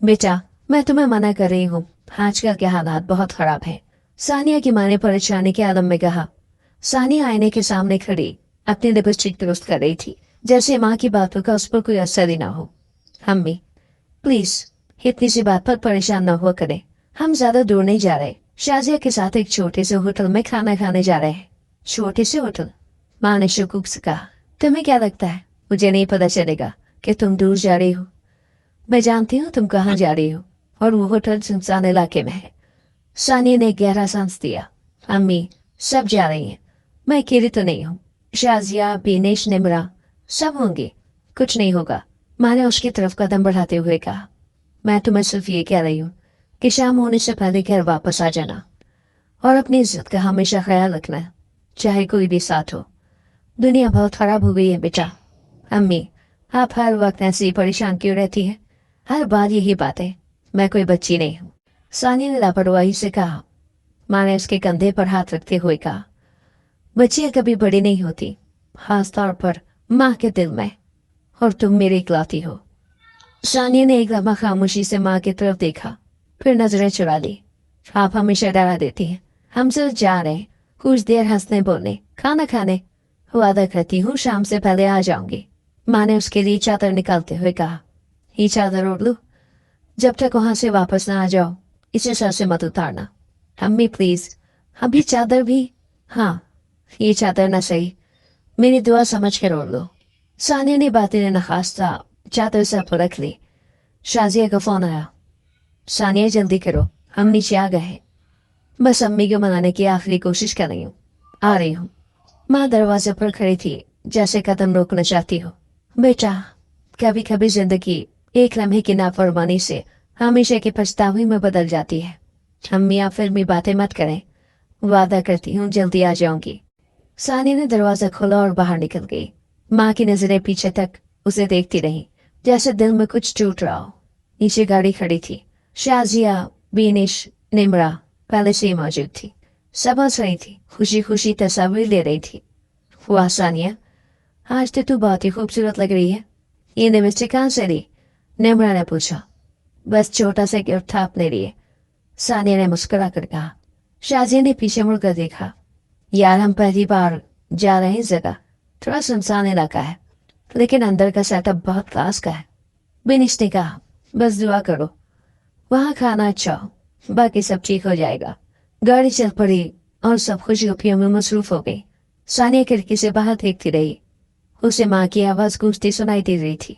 बेटा, मैं तुम्हें मना कर रही हूँ, आजकल के हालात बहुत खराब हैं। सानिया की माँ ने परेशानी के आलम में कहा। सानिया आईने के सामने खड़ी अपनी लिपस्टिक दुरुस्त कर रही थी, जैसे माँ की बातों का उस पर कोई असर ही ना हो। अम्मी, प्लीज इतनी सी बात पर परेशान न हुआ करें। हम ज्यादा दूर नहीं जा रहे, शाजिया के साथ एक छोटे से होटल में खाना खाने जा रहे हैं। छोटे से होटल? माँ ने शुकुक से कहा। तुम्हें क्या लगता है मुझे नहीं पता चलेगा कि तुम दूर जा रही हो? मैं जानती हूँ तुम कहाँ जा रही हो, और वो होटल सुनसान इलाके में है। सानिया ने गहरा सांस दिया। अम्मी, सब जा रही हैं, मैं अकेली तो नहीं हूँ। शाजिया, बीनेश, निमरा सब होंगे। कुछ नहीं होगा, माँ ने उसकी तरफ कदम बढ़ाते हुए कहा। मैं तुम्हें सिर्फ ये कह रही हूँ कि शाम होने से पहले घर वापस आ जाना, और अपनी इज्जत का हमेशा ख्याल रखना, चाहे कोई भी साथ हो। दुनिया बहुत खराब हो गई है बेटा। अम्मी, आप हर वक्त ऐसे ही परेशान क्यों रहती हैं? हर बार यही बात है। मैं कोई बच्ची नहीं हूँ, सानिया ने लापरवाही से कहा। माँ ने उसके कंधे पर हाथ रखते हुए कहा। बच्चियां कभी बड़ी नहीं होती, खास तौर पर माँ के दिल में, और तुम मेरी इकलौती हो। सानिया ने एक लम्हा खामोशी से माँ की तरफ देखा, फिर नजरें चुरा ली। आप हमेशा डरा देती हैं। हम सिर्फ जा रहे हैं, कुछ देर हंसने बोलने, खाना खाने। वादा करती हूँ शाम से पहले आ जाऊंगी। माँ ने उसके लिए चादर निकालते हुए कहा। ये चादर ओढ़ लो, जब तक वहां से वापस ना आ जाओ इसे सर से मत उतारना। अम्मी प्लीज, अभी चादर भी। हाँ, ये चादर ना सही, मेरी दुआ समझ कर ओढ़ लो। सानिया ने बातें नखास्ता चादर से पर रख ली। शाजिया का फोन आया। सानिया जल्दी करो, हम नीचे आ गए हैं। बस अम्मी को मनाने की आखिरी कोशिश कर रही हूँ, आ रही हूँ। माँ दरवाजे पर खड़ी थी, जैसे कदम रोकना चाहती हो। बेटा, कभी कभी जिंदगी एक लम्हे की नाफरमानी से हमेशा के पछतावे में बदल जाती है। अम्मी, आप फिल्मी बातें मत करें, वादा करती हूँ जल्दी आ जाऊंगी। सानिया ने दरवाजा खोला और बाहर निकल गई। माँ की नजरें पीछे तक उसे देखती रही, जैसे दिल में कुछ टूट रहा हो। नीचे गाड़ी खड़ी थी। शाजिया, बीनिश, निमरा पहले से ही मौजूद थी। सब हंस रही थी, खुशी खुशी तस्वीर ले रही थी। वाह सानिया, आज तो तू बहुत ही खूबसूरत लग रही है। ये लिपस्टिक कहाँ से ली? निमरा ने पूछा। बस छोटा सा गिफ्ट था अपने लिए, सानिया ने मुस्कुरा कर कहा। शाजिया ने पीछे मुड़कर देखा। यार, हम पहली बार जा रहे हैं इस जगह, थोड़ा सुनसान इलाका है, लेकिन अंदर का सेटअप बहुत क्लास का है। बिनिश ने कहा। बस दुआ करो वहाँ खाना अच्छा हो, बाकी सब ठीक हो जाएगा। गाड़ी चल पड़ी और सब खुशियों में मसरूफ हो गई। सानिया खिड़की से बाहर देखती रही। उसे माँ की आवाज गूंजती सुनाई दे रही थी।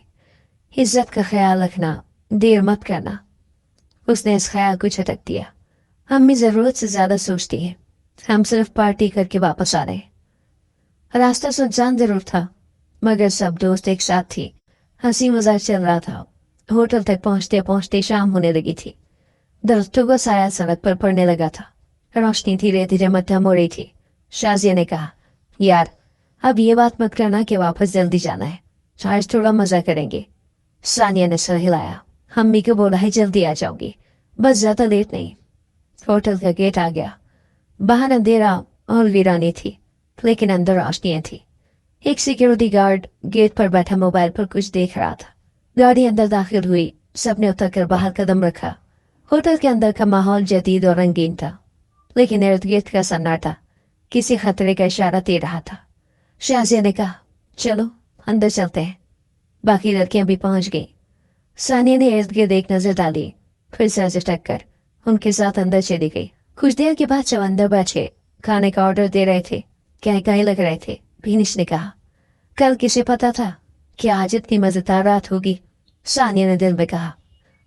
इज्जत का ख्याल रखना, देर मत करना। उसने इस ख्याल को झटक दिया। अम्मी जरूरत से ज्यादा सोचती है, हम सिर्फ पार्टी करके वापस आ रहे। रास्ता सुनसान जरूर था, मगर सब दोस्त एक साथ थी। हंसी मजाक चल रहा था। होटल तक पहुंचते पहुंचते शाम होने लगी थी। दरख्तों का साया सड़क पर पड़ने लगा था। रोशनी धीरे धीरे मध्यम हो रही थी। शाजिया ने कहा, यार, अब ये बात मत करना कि वापस जल्दी जाना है, आज थोड़ा मजा करेंगे। सानिया ने सर हिलाया। अम्मी को बोला है जल्दी आ जाऊंगी, बस ज्यादा लेट नहीं। होटल का गेट आ गया। बाहर अंधेरा और वीरानी थी, लेकिन अंदर रोशनियां थी। एक सिक्योरिटी गार्ड गेट पर बैठा मोबाइल पर कुछ देख रहा था। गाड़ी अंदर दाखिल हुई, सबने उतर कर बाहर कदम रखा। होटल के अंदर का माहौल जदीद और रंगीन था, लेकिन इर्द गिर्द का सन्नाटा किसी खतरे का इशारा दे रहा था। शाजिया ने कहा, चलो अंदर चलते हैं। बाकी लड़कियां भी पहुंच गई। सानिया ने इर्द गिर्द एक नजर डाली, फिर सर झटक कर उनके साथ अंदर चली गई। कुछ देर के बाद जब अंदर बैठे खाने का ऑर्डर दे रहे थे, कहकाई लग रहे थे, भीनिश ने कहा, कल किसे पता था कि आज इतनी मजेदार रात होगी? सानिया ने दिल में कहा,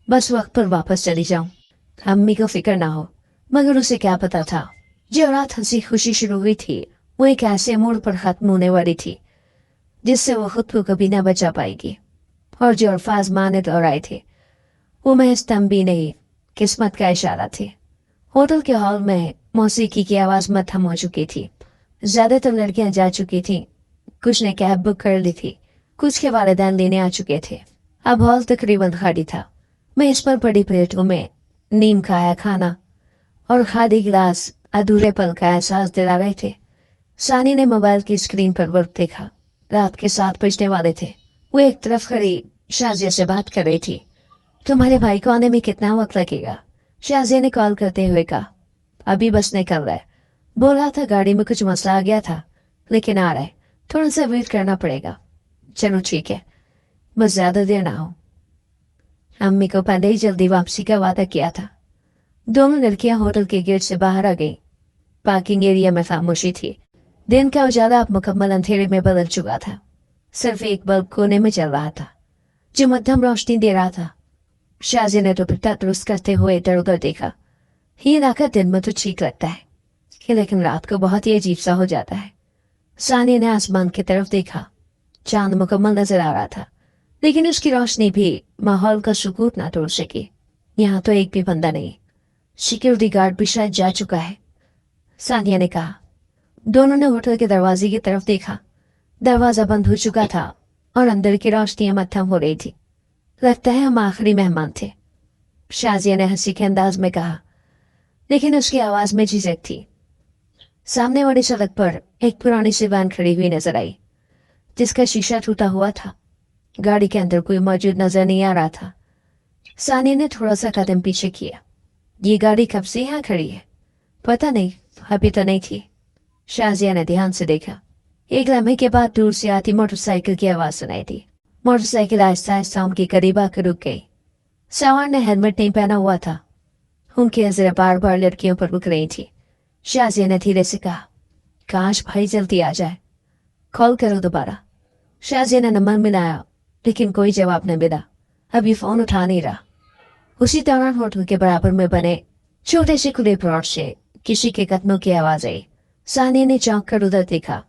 बस वक्त पर वापस चली जाऊं, अम्मी को फिक्र ना हो। मगर उसे क्या पता था, जो रात हंसी खुशी शुरू हुई थी वो एक ऐसे मोड़ पर खत्म होने वाली थी जिससे वो खुद को कभी न बचा पाएगी। और जो अल्फाज माने दोहराए थे वो महज तंबी नहीं, किस्मत का इशारा थे। होटल के हॉल में मौसीकी की आवाज मद्धम हो चुकी थी। ज्यादातर लड़कियां जा चुकी थीं, कुछ ने कैब बुक कर ली थी, कुछ के वालिदैन लेने आ चुके थे। अब हॉल तकरीबन खाली था। मेज पर बड़ी प्लेटों में नीम खाया खाना और खाली गिलास अधूरे पल का एहसास दिला रहे थे। सानी ने मोबाइल की स्क्रीन पर वक्त देखा। रात के 7 बजने वाले थे। वो एक तरफ खड़ी शाजिया से बात कर रही थी। तुम्हारे भाई को आने में कितना वक्त लगेगा? शाजिया ने कॉल करते हुए कहा। अभी बस निकल रहा है, बोल रहा था गाड़ी में कुछ मसला आ गया था, लेकिन आ रहा है, थोड़ा सा वेट करना पड़ेगा। चलो ठीक है, बस ज्यादा देर ना हो। अम्मी को पहले ही जल्दी वापसी का वादा किया था। दोनों लड़कियां होटल के गेट से बाहर आ गईं। पार्किंग एरिया में खामोशी थी। दिन का उजाला अब मुकम्मल अंधेरे में बदल चुका था। सिर्फ एक बल्ब कोने में चल रहा था, जो मध्यम रोशनी दे रहा था। शाजिया ने दुपट्टा दुरुस्त करते हुए इधर उधर देखा। ये इलाका दिन में तो ठीक लगता है, लेकिन रात को बहुत ही अजीब सा हो जाता है। सानिया ने आसमान की तरफ देखा। चांद मुकम्मल नजर आ रहा था, लेकिन उसकी रोशनी भी माहौल का सुकून ना तोड़ सकी। यहाँ तो एक भी बंदा नहीं, सिक्योरिटी गार्ड भी शायद जा चुका है, सानिया ने कहा। दोनों ने होटल के दरवाजे की तरफ देखा। दरवाजा बंद हो चुका था और अंदर की रोशनी मध्यम हो रही थी। लगता है हम आखिरी मेहमान थे, शाजिया ने हंसी के अंदाज में कहा, लेकिन उसकी आवाज में झिझक थी। सामने वाली सड़क पर एक पुरानी सी वैन खड़ी हुई नजर आई, जिसका शीशा टूटा हुआ था। गाड़ी के अंदर कोई मौजूद नजर नहीं आ रहा था। सानिया ने थोड़ा सा कदम पीछे किया। ये गाड़ी कब से यहाँ खड़ी है? पता नहीं, अभी तो नहीं थी। शाजिया ने ध्यान से देखा। एक लम्हे के बाद दूर से आती मोटरसाइकिल की आवाज सुनाई दी। मोटरसाइकिल आहिस्ता आहिस्ता उनके करीब आकर रुक गई। सवार ने हेलमेट नहीं पहना हुआ था। उनकी नजरें बार बार लड़कियों पर रुक रही थी। शाजिया ने धीरे से कहा, काश भाई जल्दी आ जाए, कॉल करो दोबारा। शाजिया ने नंबर मिलाया, लेकिन कोई जवाब न मिला। अभी फोन उठा नहीं रहा। उसी दौरान होटल के बराबर में बने छोटे से खुले प्लॉट से किसी के कदमों की आवाज आई। सानिया ने चौंक कर उधर देखा।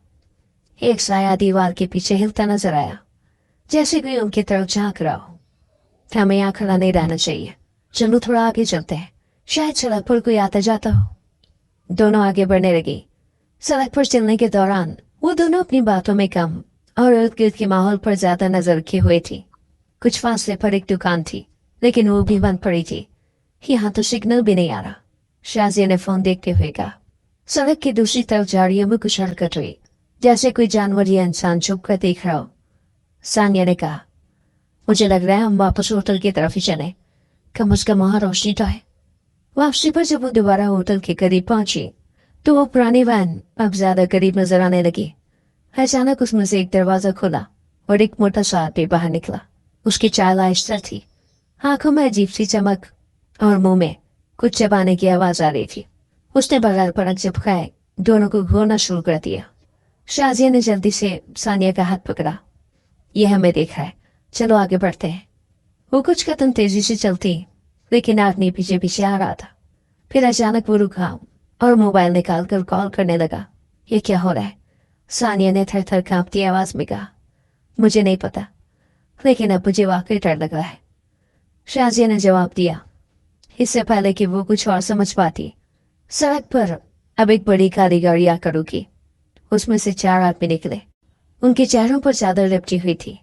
एक साया दीवार के पीछे हिलता नजर आया, जैसे कोई उनकी तरफ झांक रहा हो। हमें यहाँ खड़ा नहीं रहना चाहिए, चलो थोड़ा आगे चलते हैं, शायद सड़क पर कोई आता जाता हो। दोनों आगे बढ़ने लगी। सड़क पर चलने के दौरान वो दोनों अपनी बातों में कम और इर्द गिर्द के माहौल पर ज्यादा नजर रखे हुए थी। कुछ फासले पर एक दुकान थी, लेकिन वो भी बंद पड़ी थी। यहाँ तो सिग्नल भी नहीं आ रहा, शाजिया ने फोन देखते हुए कहा। सड़क की दूसरी तरफ झाड़ियों में कुछ हरकत हुई, जैसे कोई जानवर या इंसान छुप कर देख रहा हो। सानिया ने कहा, मुझे लग रहा है हम वापस होटल की तरफ ही चले, कम से कम वहां रोशनी तो है। वापसी पर जब वो दोबारा होटल के करीब पहुंची, तो वो पुरानी वैन अब ज्यादा करीब नजर आने लगी। अचानक उसमें से एक दरवाजा खुला और एक मोटा सा आदमी बाहर निकला। उसकी चाल आहिस्ता थी, आंखों में अजीब सी चमक और मुंह में कुछ चबाने की आवाज आ रही थी। उसने बगैर पलक झपकाए दोनों को घूरना शुरू कर दिया। शाजिया ने जल्दी से सानिया का हाथ पकड़ा। यह हमें देख रहा है, चलो आगे बढ़ते हैं। वो कुछ कदम तेजी से चलती, लेकिन आदमी पीछे पीछे आ रहा था। फिर अचानक वो रुका और मोबाइल निकाल कर कॉल करने लगा। ये क्या हो रहा है? सानिया ने थर थर कांपती आवाज में कहा। मुझे नहीं पता, लेकिन अब मुझे वाकई डर लग रहा है, शाजिया ने जवाब दिया, इससे पहले कि वो कुछ और समझ पाती। सड़क पर अब एक बड़ी काली गाड़ी आकर रुकी। उसमें से 4 आदमी निकले। उनके चेहरों पर चादर लिपटी हुई थी।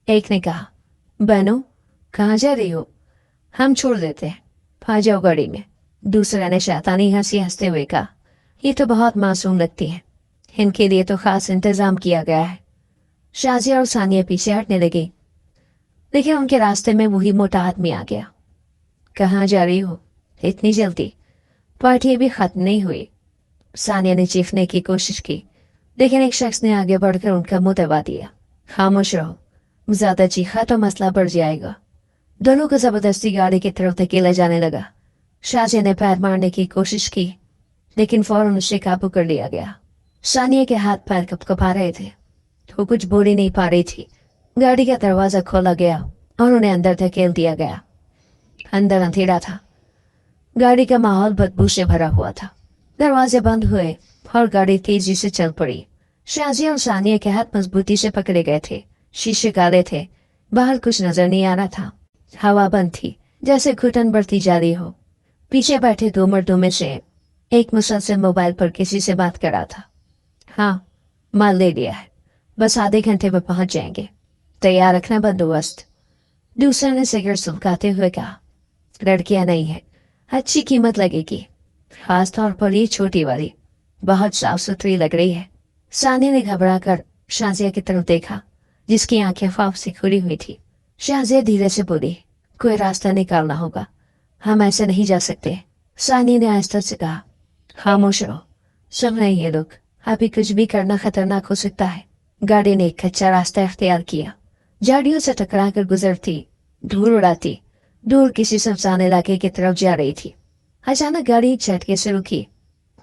एक ने कहा, बहनों कहाँ जा रही हो? हम छोड़ देते हैं, आ जाओ गाड़ी में। दूसरा ने शैतानी हंसी हंसते हुए कहा, ये तो बहुत मासूम लगती है, इनके लिए तो खास इंतजाम किया गया है। शाजिया और सानिया पीछे हटने लगी, लेकिन उनके रास्ते में वही मोटा आदमी आ गया। कहाँ जा रही हो इतनी जल्दी? पार्टी अभी खत्म नहीं हुई। सानिया ने चीखने की कोशिश की, लेकिन एक शख्स ने आगे बढ़कर उनका मुंह दबा दिया। खामोश रहो, ज्यादा चीखा तो मसला बढ़ जाएगा। दोनों को जबरदस्ती गाड़ी की तरफ धकेला जाने लगा। शाजिया ने पैर मारने की कोशिश की, लेकिन फौरन उसे काबू कर लिया गया। सानिया के हाथ पैर कपकपा रहे थे, वो कुछ बोल ही नहीं पा रही थी। गाड़ी का दरवाजा खोला गया और उन्हें अंदर धकेल दिया गया। अंदर अंधेरा था, गाड़ी का माहौल बदबू से भरा हुआ था। दरवाजे बंद हुए और गाड़ी तेजी से चल पड़ी। शाजिया और सानिया के हाथ मजबूती से पकड़े गए थे। शीशे काले थे, बाहर कुछ नजर नहीं आ रहा था। हवा बंद थी, जैसे घुटन बढ़ती जा रही हो। पीछे बैठे 2 मर्दों में से एक मुसलसल मोबाइल पर किसी से बात कर रहा था। हाँ, माल ले लिया है, बस आधे घंटे में पहुंच जाएंगे, तैयार रखना बंदोबस्त। दूसरे ने सिगरेट सुलगाते हुए कहा, लड़कियां नहीं है, अच्छी कीमत लगेगी, खास तौर पर ये छोटी वाली, बहुत साफ सुथरी लग रही है। सानिया ने घबरा कर शाजिया की तरफ देखा, जिसकी आंखें खौफ से खुली हुई थी। शाजिया धीरे से बोली, कोई रास्ता निकालना होगा, हम ऐसे नहीं जा सकते। सानिया ने आहिस्ता से कहा। खामोश रहो, सुन रहे हैं ये लोग, अभी कुछ भी करना खतरनाक हो सकता है। गाड़ी ने एक कच्चा रास्ता इख्तियार किया, झाड़ियों से टकरा कर गुजरती, धूल उड़ाती, दूर किसी सुनसान इलाके की तरफ जा रही थी। अचानक गाड़ी एक झटके से रुकी।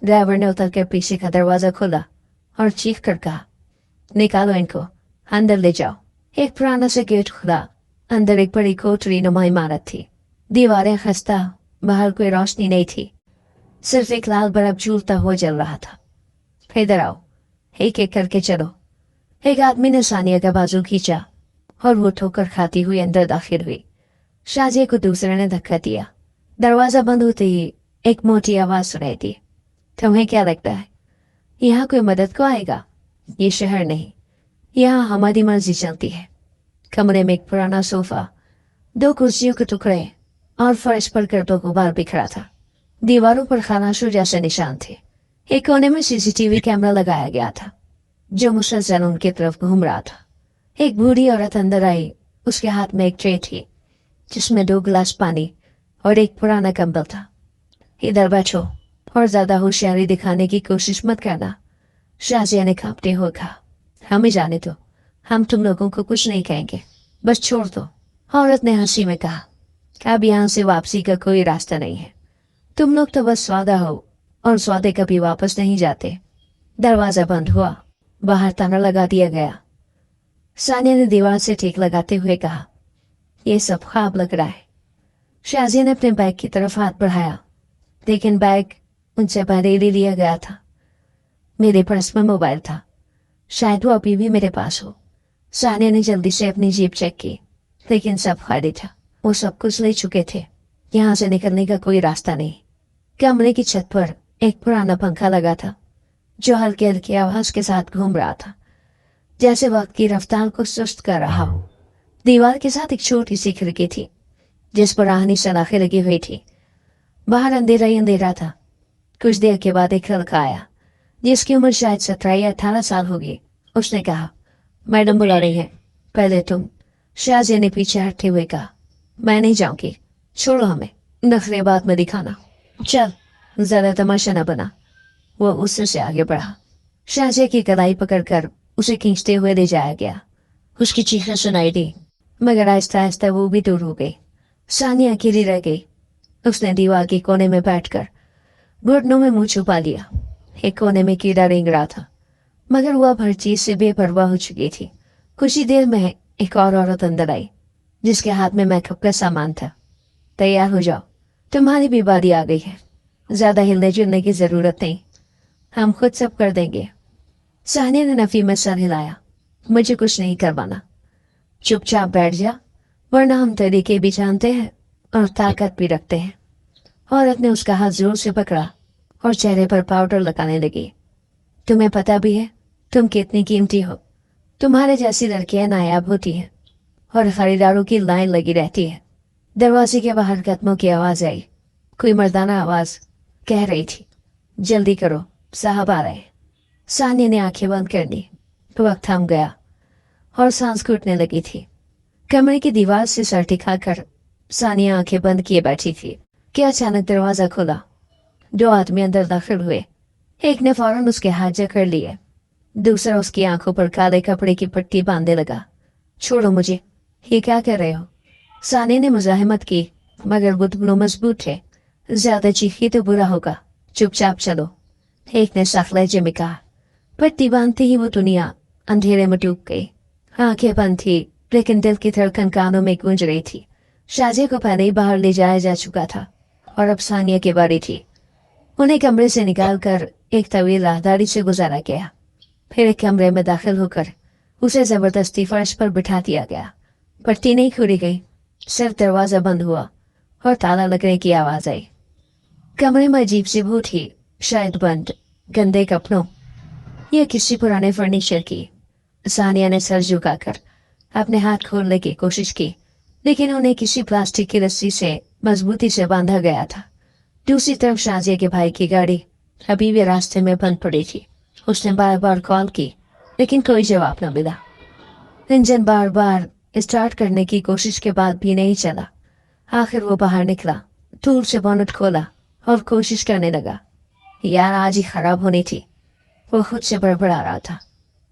ड्राइवर ने उतरकर पीछे का दरवाजा खोला और चीख कर कहा, निकालो इनको, अंदर ले जाओ। एक पुराना सा गेट खुला। अंदर एक बड़ी कोठरी नुमा इमारत थी। दीवारें खस्ता, बाहर कोई रोशनी नहीं थी, सिर्फ एक लाल बल्ब झूलता हुआ जल रहा था। इधर आओ, एक एक करके चलो। एक आदमी ने सानिया का बाजू खींचा और वो ठोकर खाती हुई अंदर दाखिल हुई। शाजिया को दूसरे ने धक्का दिया। दरवाजा बंद होते ही एक मोटी आवाज सुनाई दी। तुम्हें क्या लगता है यहाँ कोई मदद को आएगा? ये शहर नहीं, यहाँ हमारी मर्जी चलती है। कमरे में एक पुराना सोफा, 2 कुर्सियों के टुकड़े और फर्श पर करतों गुबार बिखरा था। दीवारों पर खानाशू जैसे निशान थे। एक कोने में सीसीटीवी कैमरा लगाया गया था जो मुसलसल उनकी तरफ घूम रहा था। एक बूढ़ी औरत अंदर आई। उसके हाथ में एक ट्रे थी जिसमें 2 गिलास पानी और एक पुराना कंबल था। इधर बैठो और ज्यादा होशियारी दिखाने की कोशिश मत करना, शाजिया ने कांपते हुए कहा। हमें जाने दो, हम तुम लोगों को कुछ नहीं कहेंगे, बस छोड़ दो। औरत ने हंसी में कहा, अब यहाँ से वापसी का कोई रास्ता नहीं है। तुम लोग तो बस सौदा हो और सौदे कभी वापस नहीं जाते। दरवाजा बंद हुआ। बाहर ताला लगा दिया गया। सानिया ने दीवार से टेक लगाते हुए कहा, यह सब ख्वाब लग रहा है। शाजिया ने अपने बैग की तरफ हाथ बढ़ाया, लेकिन बैग उनसे पहले ले लिया गया था। मेरे पर्स में मोबाइल था, शायद वो अभी भी मेरे पास हो। सानिया ने जल्दी से अपनी जेब चेक की, लेकिन सब खाली था। वो सब कुछ ले चुके थे। यहाँ से निकलने का कोई रास्ता नहीं। कमरे की छत पर एक पुराना पंखा लगा था जो हल्के हल्के आवाज के साथ घूम रहा था, जैसे वक्त की रफ्तार को सुस्त कर रहा हो। दीवार के साथ एक छोटी सी खिड़की थी जिस पर आहनी सलाखें लगी हुई थी। बाहर अंधेरा ही अंधेरा था। कुछ देर के बाद एक लड़का आया जिसकी उम्र शायद 17 या 18 साल होगी। उसने कहा, मैडम बुला रही है, पहले तुम। शाजिया ने पीछे हटते हुए कहा, मैं नहीं जाऊंगी, छोड़ो हमें, नखरे बाद में दिखाना, चल ज्यादा तमाशा न बना। वो उससे से आगे बढ़ा। शाजिया की कलाई पकड़कर उसे खींचते हुए ले जाया गया। उसकी चीखें सुनाई दी, मगर आहिस्ता आहिस्ता वो भी दूर हो गई। सानिया अकेली रह गई। उसने दीवार के कोने में बैठकर घुटनों में मुंह छुपा लिया। एक कोने में कीड़ा रेंग रहा था, मगर वो अब हर चीज से बेपरवाह हो चुकी थी। कुछ ही देर में एक और औरत अंदर आई जिसके हाथ में मेकअप का सामान था। तैयार हो जाओ, तुम्हारी भी बारी आ गई है। ज्यादा हिलने जुलने की जरूरत नहीं, हम खुद सब कर देंगे। सानिया ने नफी में सर हिलाया, मुझे कुछ नहीं करवाना, चुपचाप बैठ जा, वरना हम तरीके भी जानते हैं और ताकत भी रखते हैं। औरत ने उसका हाथ जोर से पकड़ा और चेहरे पर पाउडर लगाने लगी। तुम्हें पता भी है तुम कितनी कीमती हो। तुम्हारे जैसी लड़कियां नायाब होती हैं और खरीदारों की लाइन लगी रहती है। दरवाजे के बाहर कदमों की आवाज आई। कोई मर्दाना आवाज कह रही थी, जल्दी करो, साहब आ रहे हैं। सानिया ने आंखें बंद कर ली। वक्त थम गया और सांस घुटने लगी थी। कमरे की दीवार से सर टिकाकर सानिया आंखें बंद किए बैठी थी कि अचानक दरवाजा खुला। 2 आदमी अंदर दाखिल हुए। एक ने फौरन उसके हाथ जकड़ लिए, दूसरा उसकी आंखों पर काले कपड़े की पट्टी बांधने लगा। छोड़ो मुझे, ये क्या कर रहे हो? सानिया ने मुजाहिमत की, मगर वो दोनों मजबूत थे। ज्यादा चीखी तो बुरा होगा, चुपचाप चलो, एक ने सख्त लहजे में कहा। पट्टी बांधते ही वो दुनिया अंधेरे में डूब गई। आंखें बंद थी, लेकिन दिल की धड़कन कानों में गूंज रही थी। शाजिया को पहले ही बाहर ले जाया जा चुका था और अब सानिया की बारी थी। उन्हें कमरे से निकालकर एक तवील राहदारी से गुजारा गया। फिर एक कमरे में दाखिल होकर उसे जबरदस्ती फर्श पर बिठा दिया गया। पट्टी नहीं खुली गई, सिर्फ दरवाजा बंद हुआ और ताला लगने की आवाज आई। कमरे में अजीब सी बू थी, शायद बंद, गंदे कपड़ों या किसी पुराने फर्नीचर की। सानिया ने सर झुकाकर अपने हाथ खोलने की कोशिश की, लेकिन उन्हें किसी प्लास्टिक की रस्सी से मजबूती से बांधा गया था। दूसरी तरफ शाजिया के भाई की गाड़ी अभी भी रास्ते में बंद पड़ी थी। उसने बार बार कॉल की, लेकिन कोई जवाब न मिला। इंजन बार बार स्टार्ट करने की कोशिश के बाद भी नहीं चला। आखिर वो बाहर निकला, टूल से बोनट खोला और कोशिश करने लगा। यार आज ही खराब होनी थी, वो खुद से बड़बड़ा रहा था।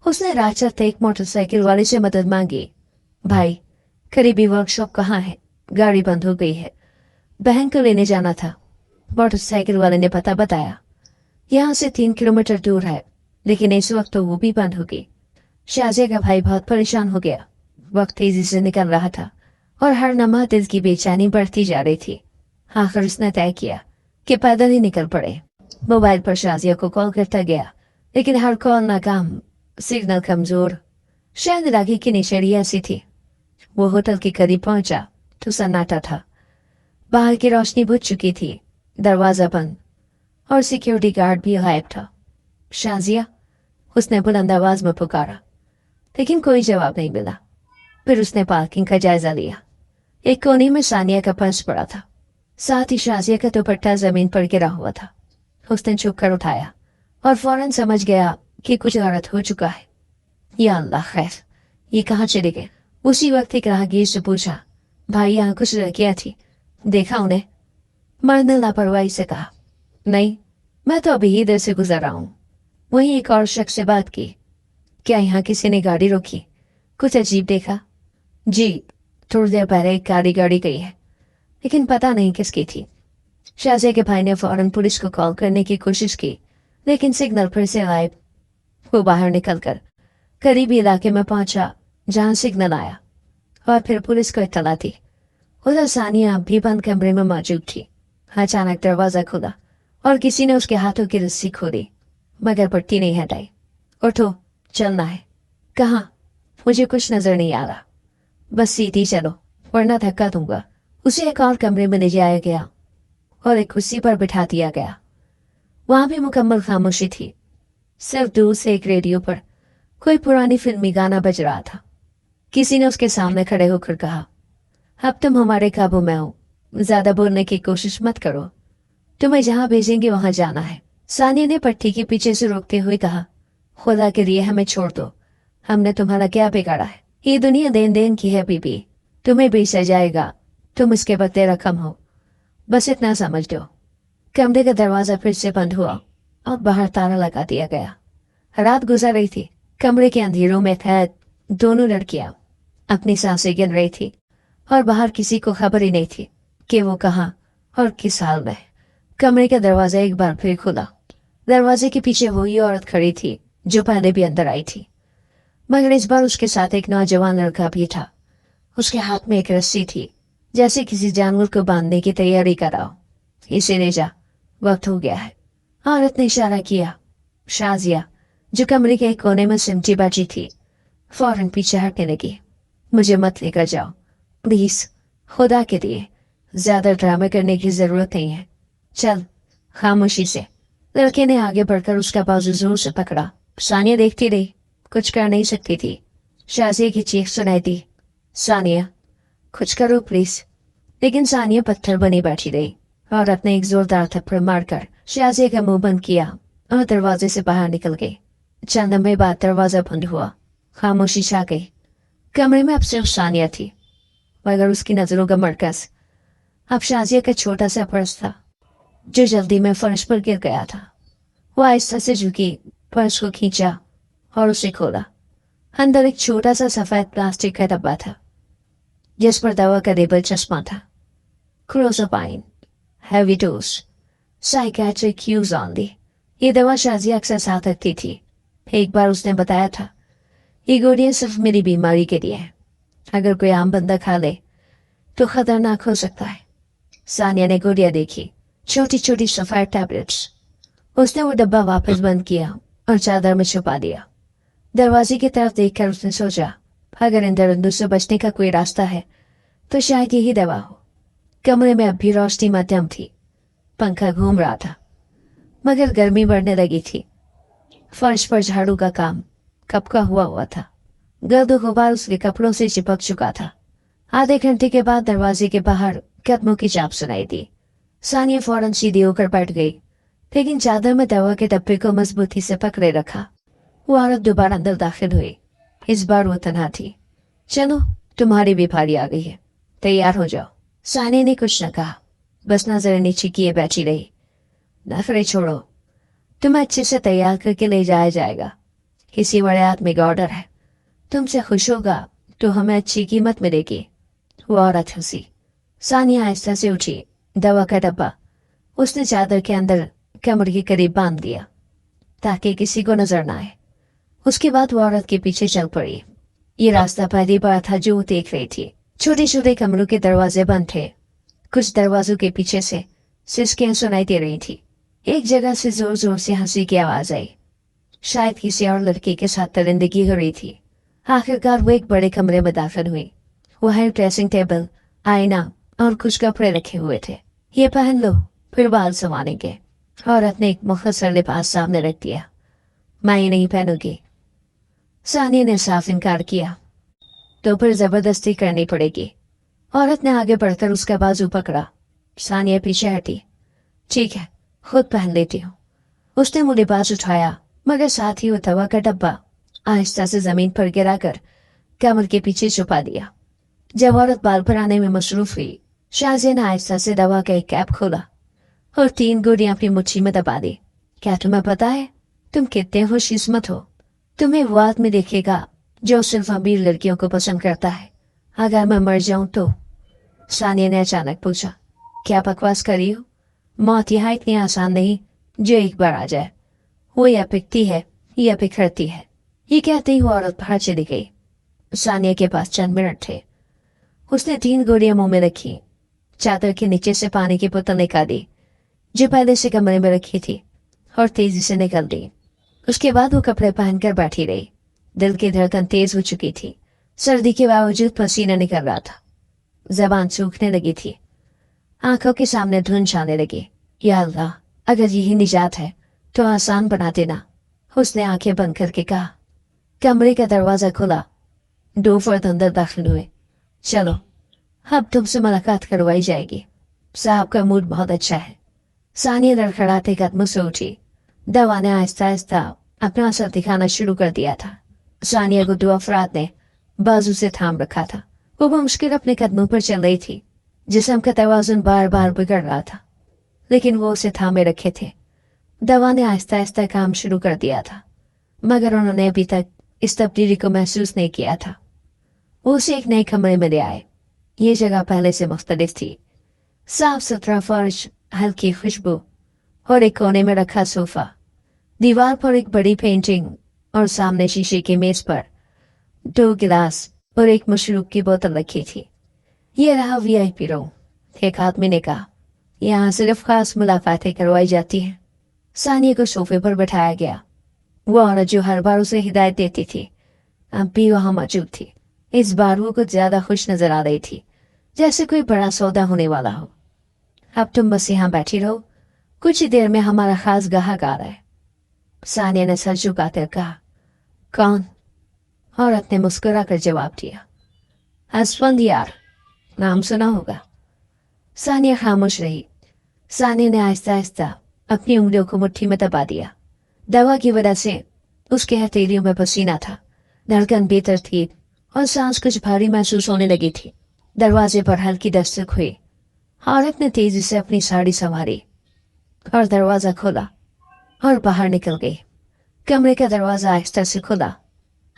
उसने रात चलते एक मोटरसाइकिल वाले से मदद मांगी। भाई करीबी वर्कशॉप कहाँ है? गाड़ी बंद हो गई है, बहन को लेने जाना था। मोटरसाइकिल वाले ने पता बताया। यहाँ से 3 किलोमीटर दूर है, लेकिन इस वक्त तो वो भी बंद हो गई। शाजिया का भाई बहुत परेशान हो गया। वक्त तेजी से निकल रहा था और हर लम्हा दिल की बेचैनी बढ़ती जा रही थी। आखिर उसने तय किया कि पैदल ही निकल पड़े। मोबाइल पर शाजिया को कॉल करता गया, लेकिन हर कॉल नाकाम, सिग्नल कमजोर। शायद रागी की निशानी ऐसी थी। वो होटल के करीब पहुंचा तो सन्नाटा था। बाहर की रोशनी बुझ चुकी थी, दरवाजा बंद और सिक्योरिटी गार्ड भी गायब था। शाजिया, उसने बुलंद आवाज में पुकारा, लेकिन कोई जवाब नहीं मिला। फिर उसने पार्किंग का जायजा लिया। एक कोने में सानिया का पर्स पड़ा था, साथ ही शाजिया का दुपट्टा जमीन पर गिरा हुआ था। उसने चुप कर उठाया और फौरन समझ गया कि कुछ गलत हो चुका है। या अल्लाह खैर, ये कहाँ चले गए? उसी वक्त एक राहगीर से पूछा, भाई यहाँ कुछ लड़कियां थी, देखा उन्हें? मर्द ने लापरवाही से कहा, नहीं, मैं तो अभी इधर से गुजर रहा हूँ। वहीं एक और शख्स से बात की, क्या यहाँ किसी ने गाड़ी रोकी? कुछ अजीब देखा? जी, थोड़ी देर पहले एक गाड़ी गई है, लेकिन पता नहीं किसकी थी। शाजिया के भाई ने फौरन पुलिस को कॉल करने की कोशिश की, लेकिन सिग्नल फिर से गायब। वो बाहर निकलकर करीबी इलाके में पहुंचा जहां सिग्नल आया और फिर पुलिस को इत्तला दी। उधर सानिया भी बंद कमरे में मौजूद थी। अचानक दरवाजा खुला और किसी ने उसके हाथों की रस्सी खोली, मगर पट्टी नहीं हटाई। उठो, चलना है। कहाँ? मुझे कुछ नजर नहीं आ रहा। बस सीधी चलो, वरना धक्का दूंगा। उसे एक और कमरे में ले जाया गया और एक कुर्सी पर बिठा दिया गया। वहां भी मुकम्मल खामोशी थी। सिर्फ दूर से एक रेडियो पर कोई पुरानी फिल्मी गाना बज रहा था। किसी ने उसके सामने खड़े होकर कहा, अब तुम हमारे काबू में हो, ज्यादा बोलने की कोशिश मत करो, तुम्हें जहां भेजेंगे वहां जाना है। सानिया ने पट्टी के पीछे से रोकते हुए कहा, खुदा के लिए हमें छोड़ दो, हमने तुम्हारा क्या बिगाड़ा है? ये दुनिया देन देन की है बीबी, तुम्हें बेचा जाएगा, तुम इसके बदले रकम हो, बस इतना समझ दो। कमरे का दरवाजा फिर से बंद हुआ और बाहर ताला लगा दिया गया। रात गुजर रही थी। कमरे के अंधेरों में कैद दोनों लड़कियां अपनी सांसें गिन रही थी और बाहर किसी को खबर ही नहीं थी कि वो कहाँ और किस हाल में। कमरे का दरवाजा एक बार फिर खुला। दरवाजे के पीछे वही औरत खड़ी थी जो पहले भी अंदर आई थी, मगर इस बार उसके साथ एक नौजवान लड़का भी था। उसके हाथ में एक रस्सी थी, जैसे किसी जानवर को बांधने की तैयारी कर रहा हो। इसे ले जा, वक्त हो गया है। औरत ने इशारा किया। शाजिया, जो कमरे के एक कोने में सिमटी बैठी थी, फौरन पीछे हटने लगी। मुझे मत लेकर जाओ प्लीज, खुदा के लिए, ज्यादा ड्रामा करने की जरूरत नहीं है। चल, खामोशी से। लड़के ने आगे बढ़कर उसका बाजू जोर से पकड़ा। सानिया देखती रही, कुछ कर नहीं सकती थी। शाजिया की चीख सुनाई दी, सानिया कुछ करो प्लीज। लेकिन सानिया पत्थर बनी बैठी रही। औरत ने एक जोरदार थप्पड़ मारकर शाजिया का मुंह बंद किया और दरवाजे से बाहर निकल गई। चंद लम्हे बाद दरवाजा बंद हुआ, खामोशी छा गई। कमरे में अब सिर्फ सानिया थी, मगर उसकी नजरों का मरकज अब शाजिया का छोटा सा पर्स था, जो जल्दी में फर्श पर गिर गया था। वो आहिस्ता से झुकी, पर्स को खींचा और उसे खोला। अंदर एक छोटा सा सफेद प्लास्टिक का डब्बा था, जिस पर दवा का लेबल चश्मा था। Clozapine, heavy dose, psychiatric use only. ये दवा शाजिया अक्सर साथ रखती थी। एक बार उसने बताया था, ये गोलियां सिर्फ मेरी बीमारी के लिए है, अगर कोई आम बंदा खा ले तो खतरनाक हो सकता है। सानिया ने गोलियां देखी, छोटी छोटी सफेद टैबलेट्स। उसने वो डब्बा वापस बंद किया और चादर में छुपा दिया। दरवाजे की तरफ देखकर उसने सोचा, अगर इन दरिंदों से बचने का कोई रास्ता है तो शायद यही दवा हो। कमरे में अब भी रोशनी मध्यम थी, पंखा घूम रहा था, मगर गर्मी बढ़ने लगी थी। फर्श पर झाड़ू का काम कब का हुआ था। गर्द गुबार उसके कपड़ों से चिपक चुका था। आधे घंटे के बाद दरवाजे के बाहर कदमों की चाप सुनाई दी। सानिया फौरन सीधी होकर बैठ गई, लेकिन चादर में दवा के डब्बे को मजबूती से पकड़े रखा। वो औरत दोबारा अंदर दाखिल हुई। इस बार वो तन्हा थी। चलो, तुम्हारी भी बारी आ गई है, तैयार हो जाओ। सानिया ने कुछ न कहा, बस नजर नीचे किए बैठी रही। नखरे छोड़ो, तुम्हें अच्छे से तैयार करके ले जाया जाएगा। किसी बड़े आदमी का ऑर्डर है। तुमसे खुश होगा तो हमें अच्छी कीमत मिलेगी। वो औरत हंसी। सानिया आहिस्ता से उठी। दवा का डब्बा उसने चादर के अंदर कमर के करीब बांध दिया ताकि किसी को नजर ना आए। उसके बाद वो औरत के पीछे चल पड़ी। ये रास्ता पहली बार था जो वो देख रही थी। छोटे छोटे कमरों के दरवाजे बंद थे। कुछ दरवाजों के पीछे से सिसकियां सुनाई दे रही थी। एक जगह से जोर जोर से हंसी की आवाज आई। शायद किसी और लड़के के साथ दरिंदगी हो रही थी। आखिरकार वो एक बड़े कमरे में दाखिल हुई। वहाँ एक ड्रेसिंग टेबल, आईना और कुछ कपड़े रखे हुए थे। ये पहन लो, फिर बाल संवारेंगे। औरत ने एक मुख्तसर लिबास सामने रख दिया। मैं ये नहीं पहनूंगी। सानिया ने साफ इनकार किया। तो फिर जबरदस्ती करनी पड़ेगी। औरत ने आगे बढ़कर उसका बाजू पकड़ा। सानिया पीछे हटी। ठीक है, खुद पहन लेती हूँ। उसने वो लिबास उठाया, मगर साथ ही वो दवा का डब्बा आहिस्ता से जमीन पर गिराकर कमर के पीछे छुपा दिया। जब औरत बाल भराने में मसरूफ हुई, शाजिया ने आहिस्ता से दवा का एक कैप खोला और 3 गोलियां अपनी मुट्ठी में दबा दी। क्या तुम्हें पता है तुम कितने खुशकिस्मत हो? तुम्हें वो आदमी देखेगा जो सिर्फ अमीर लड़कियों को पसंद करता है। अगर मैं मर जाऊं तो? सानिया ने अचानक पूछा। क्या बकवास करी हो? मौत यहाँ इतनी आसान नहीं जो एक बार आ जाए। वो या पिकती है या बिखरती है। ये कहते ही वो औरत बाहर चली गई। सानिया के पास चंद मिनट थे। उसने 3 गोलियां मुंह में रखी। चादर के नीचे से पानी की बोतल निकाली जो पहले से कमरे में रखी थी और तेजी से निकल दी। उसके बाद वो कपड़े पहनकर बैठी रही। दिल की धड़कन तेज हो चुकी थी। सर्दी के बावजूद पसीना निकल रहा था। जबान सूखने लगी थी। आंखों के सामने धुंध छाने लगी। या अल्लाह, अगर यही निजात है तो आसान बना देना। उसने आंखें बंद करके कहा। कमरे का दरवाजा खुला। 2 फर्द अंदर दाखिल हुए। चलो, अब तुमसे मुलाकात करवाई जाएगी। साहब का मूड बहुत अच्छा है। सानिया लड़खड़ाते कदमों से उठी। दवा ने आहिस्ता आहिस्ता अपना असर दिखाना शुरू कर दिया था। सानिया को 2 अफराद ने बाजू से थाम रखा था। वो मुश्किल अपने कदमों पर चल रही थी। जिस्म का तवाजुन बार बार बिगड़ रहा था, लेकिन वो उसे थामे रखे थे। दवा ने आहिस्ता आहिस्ता काम शुरू कर दिया था, मगर उन्होंने अभी तक इस तब्दीली को महसूस नहीं किया था। वो उसे एक नए कमरे में ले आए। ये जगह पहले से मुख्तलिफ थी। साफ सुथरा फर्श, हल्की खुशबू और एक कोने में रखा सोफा। दीवार पर एक बड़ी पेंटिंग और सामने शीशे की मेज पर 2 गिलास और एक मशरूब की बोतल रखी थी। ये रहा VIP रूम, एक आदमी ने कहा। यहाँ सिर्फ खास मुलाकातें करवाई जाती हैं। सानिया को सोफे पर बैठाया गया। वो औरत जो हर बार उसे हिदायत देती थी अब भी वहां मौजूद थी। इस बार वो कुछ ज्यादा खुश नजर आ रही थी, जैसे कोई बड़ा सौदा होने वाला हो। अब तुम बस यहाँ बैठी रहो, कुछ ही देर में हमारा खास ग्राहक आ रहा है। सानिया ने सर झुकाकर कहा। कौन? औरत ने मुस्कुरा कर जवाब दिया। असफंदियार, नाम सुना होगा। सानिया खामोश रही। सानिया ने आहिस्ता आहिस्ता अपनी उंगलियों को मुट्ठी में दबा दिया। दवा की वजह से उसके हथेलियों में पसीना था। धड़कन बेतरतीब और सांस कुछ भारी महसूस होने लगी थी। दरवाजे पर हल्की दस्तक हुई। औरत ने तेजी से अपनी साड़ी संवारी और दरवाजा खोला और बाहर निकल गई। कमरे का दरवाजा आहिस्ता से खुला।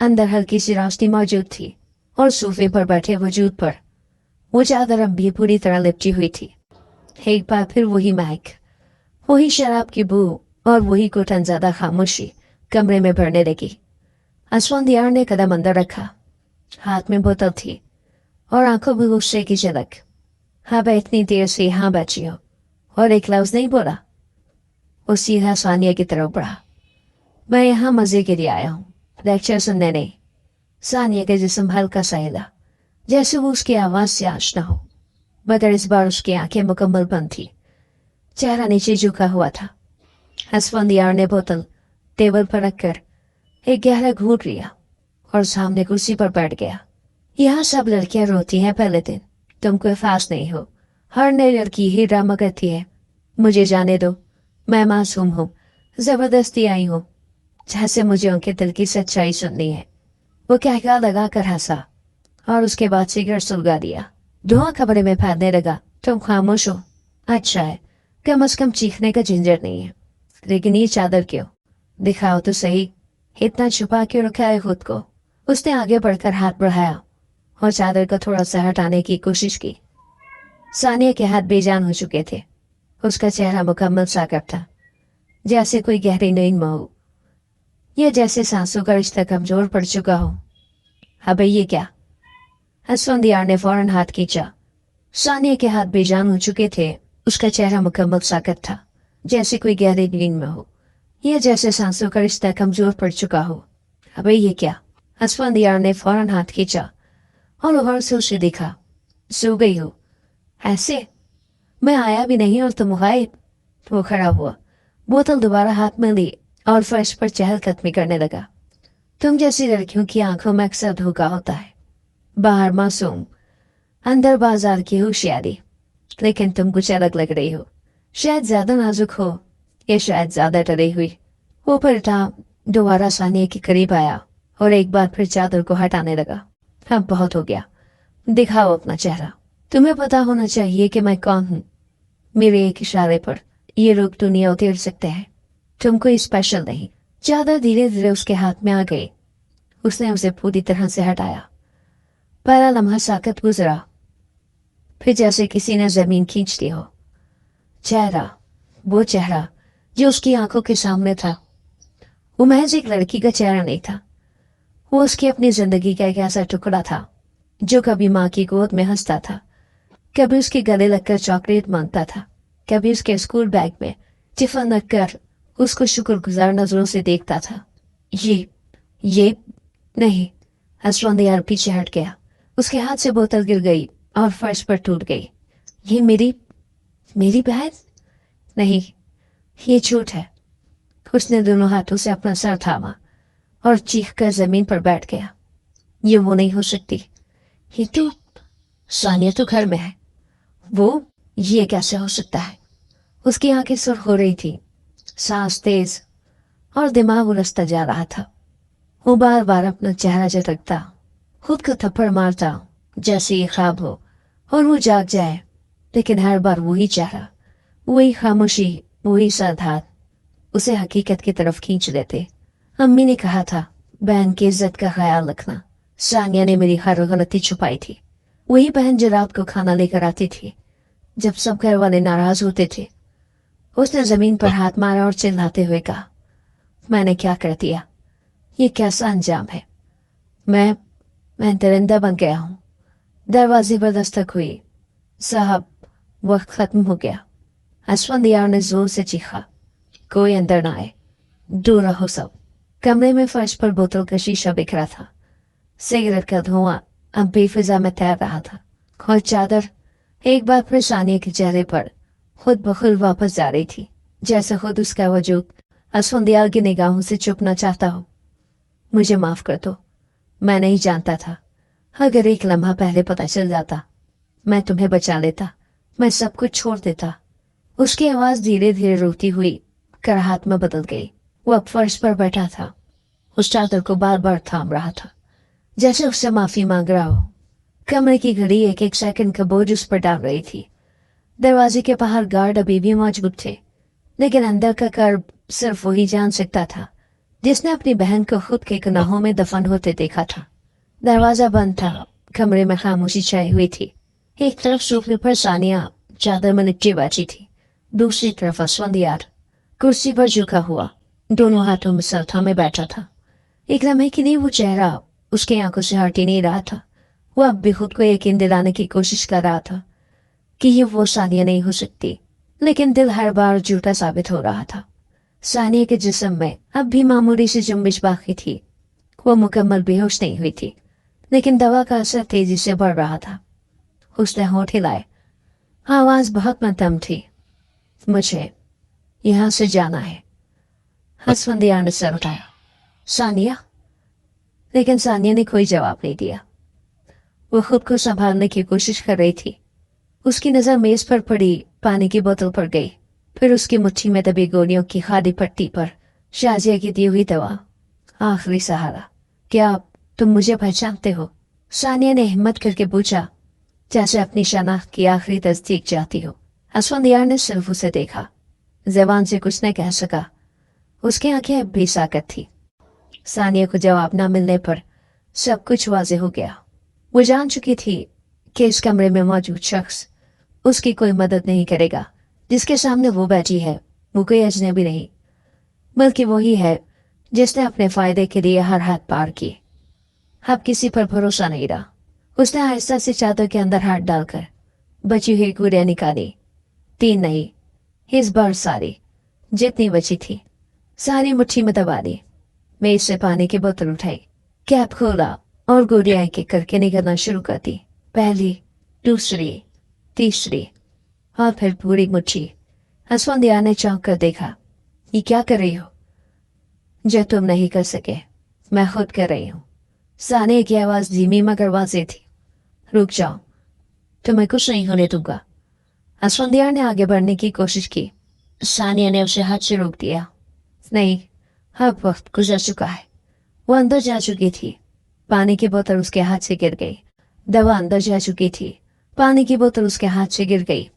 अंदर हल्की सी रोशनी मौजूद थी और सोफे पर बैठे वजूद पर वो चादर अब भी पूरी तरह लिपटी हुई थी। एक बार फिर वही महक, वही शराब की बू और वही घुटन ज्यादा खामोशी कमरे में भरने लगी। असफंदियार ने कदम अंदर रखा। हाथ में बोतल थी और आंखों में गुस्से की झलक। हाँ, मैं इतनी देर से यहाँ बैठी हूँ और एक लफ्ज नहीं बोला। वो सीधा सानिया की तरफ बढ़ा। मैं यहाँ मजे के लिए आया हूँ, लेक्चर सुनने नहीं। सानिया का जिस्म हल्का सा हिला, जैसे वो उसकी आवाज से आशना हो, मगर इस बार उसकी आंखें मुकम्मल बंद थी। चेहरा नीचे झुका हुआ था। असफंदियार ने बोतल टेबल पर रखकर एक गहरा घूंट लिया और सामने कुर्सी पर बैठ गया। यहाँ सब लड़कियां रोती हैं पहले दिन, तुम कोई खास नहीं हो। हर नई लड़की ही ड्रामा करती है। मुझे जाने दो, मैं मासूम हूँ, जबरदस्ती आई हूँ, जैसे मुझे उनके दिल की सच्चाई सुननी है। वो कहका लगा कर हंसा और उसके बाद सिगरेट सुलगा दिया। धुआं कमरे में फैलने लगा। तुम खामोश हो? अच्छा है, कम से कम चीखने का झंझट नहीं है। लेकिन ये चादर क्यों? दिखाओ तो सही, इतना छुपा क्यों रखा है खुद को? उसने आगे बढ़कर हाथ बढ़ाया और चादर को थोड़ा सा हटाने की कोशिश की। सानिया के हाथ बेजान हो चुके थे। उसका चेहरा मुकम्मल साकत था, जैसे कोई गहरी नींद में हो, या जैसे सांसों का रिश्ता कमजोर पड़ चुका हो। अबे ये क्या? हसवंदियार ने फौरन हाथ खींचा। सानिया के हाथ बेजान हो चुके थे। उसका चेहरा मुकम्मल साकत था, जैसे कोई गहरी नींद में हो, या जैसे सांसों का रिश्ता कमजोर पड़ चुका हो। अबे ये क्या? हसवंदियार ने फौरन हाथ खींचा और गौर से उसे देखा। सो गई हो? ऐसे? मैं आया भी नहीं और तुम गायब। वो खड़ा हुआ, बोतल दोबारा हाथ में ली और फर्श पर चहलकदमी करने लगा। तुम जैसी लड़कियों की आंखों में अक्सर धोखा होता है। बाहर मासूम, अंदर बाजार की होशियारी, लेकिन तुम कुछ अलग लग रही हो। शायद ज्यादा नाजुक हो, या शायद ज्यादा डरी हुई। वो पलटा, दोबारा सानिया के करीब आया और एक बार फिर चादर को हटाने लगा। अब बहुत हो गया, दिखाओ अपना चेहरा। तुम्हें पता होना चाहिए कि मैं कौन हूँ। मेरे एक इशारे पर ये लोग दुनिया उतेर सकते हैं। तुम कोई स्पेशल नहीं। चादर धीरे धीरे उसके हाथ में आ गई। उसने उसे पूरी तरह से हटाया। पहला लम्हा साकत गुजरा, फिर जैसे किसी ने जमीन खींच दी हो। चेहरा, वो चेहरा जो उसकी आंखों के सामने था, वो महज एक लड़की का चेहरा नहीं था। वो उसकी अपनी जिंदगी का एक ऐसा टुकड़ा था जो कभी माँ की गोद में हंसता था, कभी उसके गले लगकर चॉकलेट मांगता था, कभी उसके स्कूल बैग में टिफिन रखकर उसको शुक्रगुजार नजरों से देखता था। ये नहीं। हसवंदियार पीछे हट गया। उसके हाथ से बोतल गिर गई और फर्श पर टूट गई। ये मेरी बहन नहीं, ये झूठ है। उसने दोनों हाथों से अपना सर थामा और चीख कर जमीन पर बैठ गया। ये वो नहीं हो सकती। ये तो सानिया तो घर में है। ये कैसे हो सकता है? उसकी आंखें सुर्ख हो रही थी, सांस तेज और दिमाग उलझता जा रहा था। वो बार बार अपना चेहरा झटकता, खुद को थप्पड़ मारता जैसे ये ख्वाब हो और वो जाग जाए। लेकिन हर बार वही चेहरा, वही खामोशी, वही साथ हाथ उसे हकीकत की तरफ खींच लेते। अम्मी ने कहा था, बहन की इज्जत का ख्याल रखना। सानिया ने मेरी हर गलती छुपाई थी। वही बहन जो रात को खाना लेकर आती थी जब सब घर वाले नाराज होते थे। उसने जमीन पर हाथ मारा और चिल्लाते हुए कहा, मैंने क्या कर दिया? ये कैसा अंजाम है? मैं दरिंदा बन गया हूँ। दरवाजे पर दस्तक हुई। साहब, वक्त खत्म हो गया। हसवंदियार ने जोर से चीखा। कोई अंदर ना आए, दूर रहो सब। कमरे में फर्श पर बोतल का शीशा बिखरा था। सिगरेट का धुआं अब भी फिजा में तैर रहा था और चादर एक बार फिर सानिया के चेहरे पर खुद ब खुद वापस जा रही थी, जैसे खुद उसका वजूद हसवंदियार की निगाहों से छुपना चाहता हो। मुझे माफ कर दो, मैं नहीं जानता था। अगर एक लम्हा पहले पता चल जाता, मैं तुम्हें बचा लेता, मैं सब कुछ छोड़ देता। उसकी आवाज धीरे धीरे रोती हुई कराहत में बदल गई। वो अब फर्श पर बैठा था, उस चादर को बार बार थाम रहा था, जैसे उससे माफी मांग रहा हो। कमरे की घड़ी एक एक सेकंड का बोझ उस पर डाल रही थी। दरवाजे के बाहर गार्ड अभी भी मौजूद थे, लेकिन अंदर का कर्ब सिर्फ वही जान सकता था जिसने अपनी बहन को खुद के गुनाहों में दफन होते देखा था। दरवाजा बंद था। कमरे में खामोशी छाई हुई थी। एक तरफ सोफे पर सानिया चादर में लिपटी बैठी थी, दूसरी तरफ हसवंदियार कुर्सी पर झुका हुआ दोनों हाथों में सर थामे बैठा था। एक लम्हे के लिए वो चेहरा उसकी आंखों से हट ही नहीं रहा था। वो अब भी खुद को यकीन दिलाने की कोशिश कर रहा था कि ये वो सानिया नहीं हो सकती, लेकिन दिल हर बार झूठा साबित हो रहा था। सानिया के जिस्म में अब भी मामूली सी जुम्बिश बाकी थी। वो मुकम्मल बेहोश नहीं हुई थी, लेकिन दवा का असर तेजी से बढ़ रहा था। उसने होठ हिलाए। आवाज बहुत मतम थी। मुझे यहाँ से जाना है। हसवंदियार ने सर उठाया। सानिया? लेकिन सानिया ने कोई जवाब नहीं दिया। वो खुद को संभालने की कोशिश कर रही थी। उसकी नजर मेज पर पड़ी पानी की बोतल पर गई, फिर उसकी मुट्ठी में दबी गोलियों की खाली पट्टी पर शाजिया की दी हुई दवा। आखिरी सहारा। क्या तुम मुझे पहचानते हो? सानिया ने हिम्मत करके पूछा। जैसे अपनी शनाख्त की आखिरी तस्दीक चाहती हो। असफंदियार ने सिर्फ उसे देखा, जबान से कुछ न कह सका। उसकी आंखें अब भी साकत थी। सानिया को जवाब न मिलने पर सब कुछ वाज़ेह हो गया। वो जान चुकी थी कि इस कमरे में मौजूद शख्स उसकी कोई मदद नहीं करेगा। जिसके सामने वो बैठी है वो कोई अजनबी नहीं, बल्कि वही है जिसने अपने फायदे के लिए हर हद पार की। अब किसी पर भरोसा नहीं रहा। उसने आहिस्ता से चादर के अंदर हाथ डालकर बची हुई गुड़िया निकाली। 3 नहीं, इस बार सारी, जितनी बची थी सारी मुट्ठी में दबा दी। मेज से पानी की बोतल उठाई, कैप खोला और गुड़िया एक एक करके निकलना शुरू कर दी। पहली, दूसरी, तीसरी और फिर पूरी मुट्ठी। असफंदिया ने चौंक कर देखा। ये क्या कर रही हो? जो तुम नहीं कर सके मैं खुद कर रही हूँ। सानिया की आवाज धीमी मगर वाज़ेह थी। रुक जाओ, तुम्हें कुछ नहीं होने दूंगा। असफंदिया ने आगे बढ़ने की कोशिश की। सानिया ने उसे हाथ से रोक दिया। नहीं, अब वक्त गुजर चुका है। वो अंदर जा चुकी थी। पानी की बोतल उसके हाथ से गिर गई। दवा अंदर जा चुकी थी। पानी की बोतल उसके हाथ से गिर गई।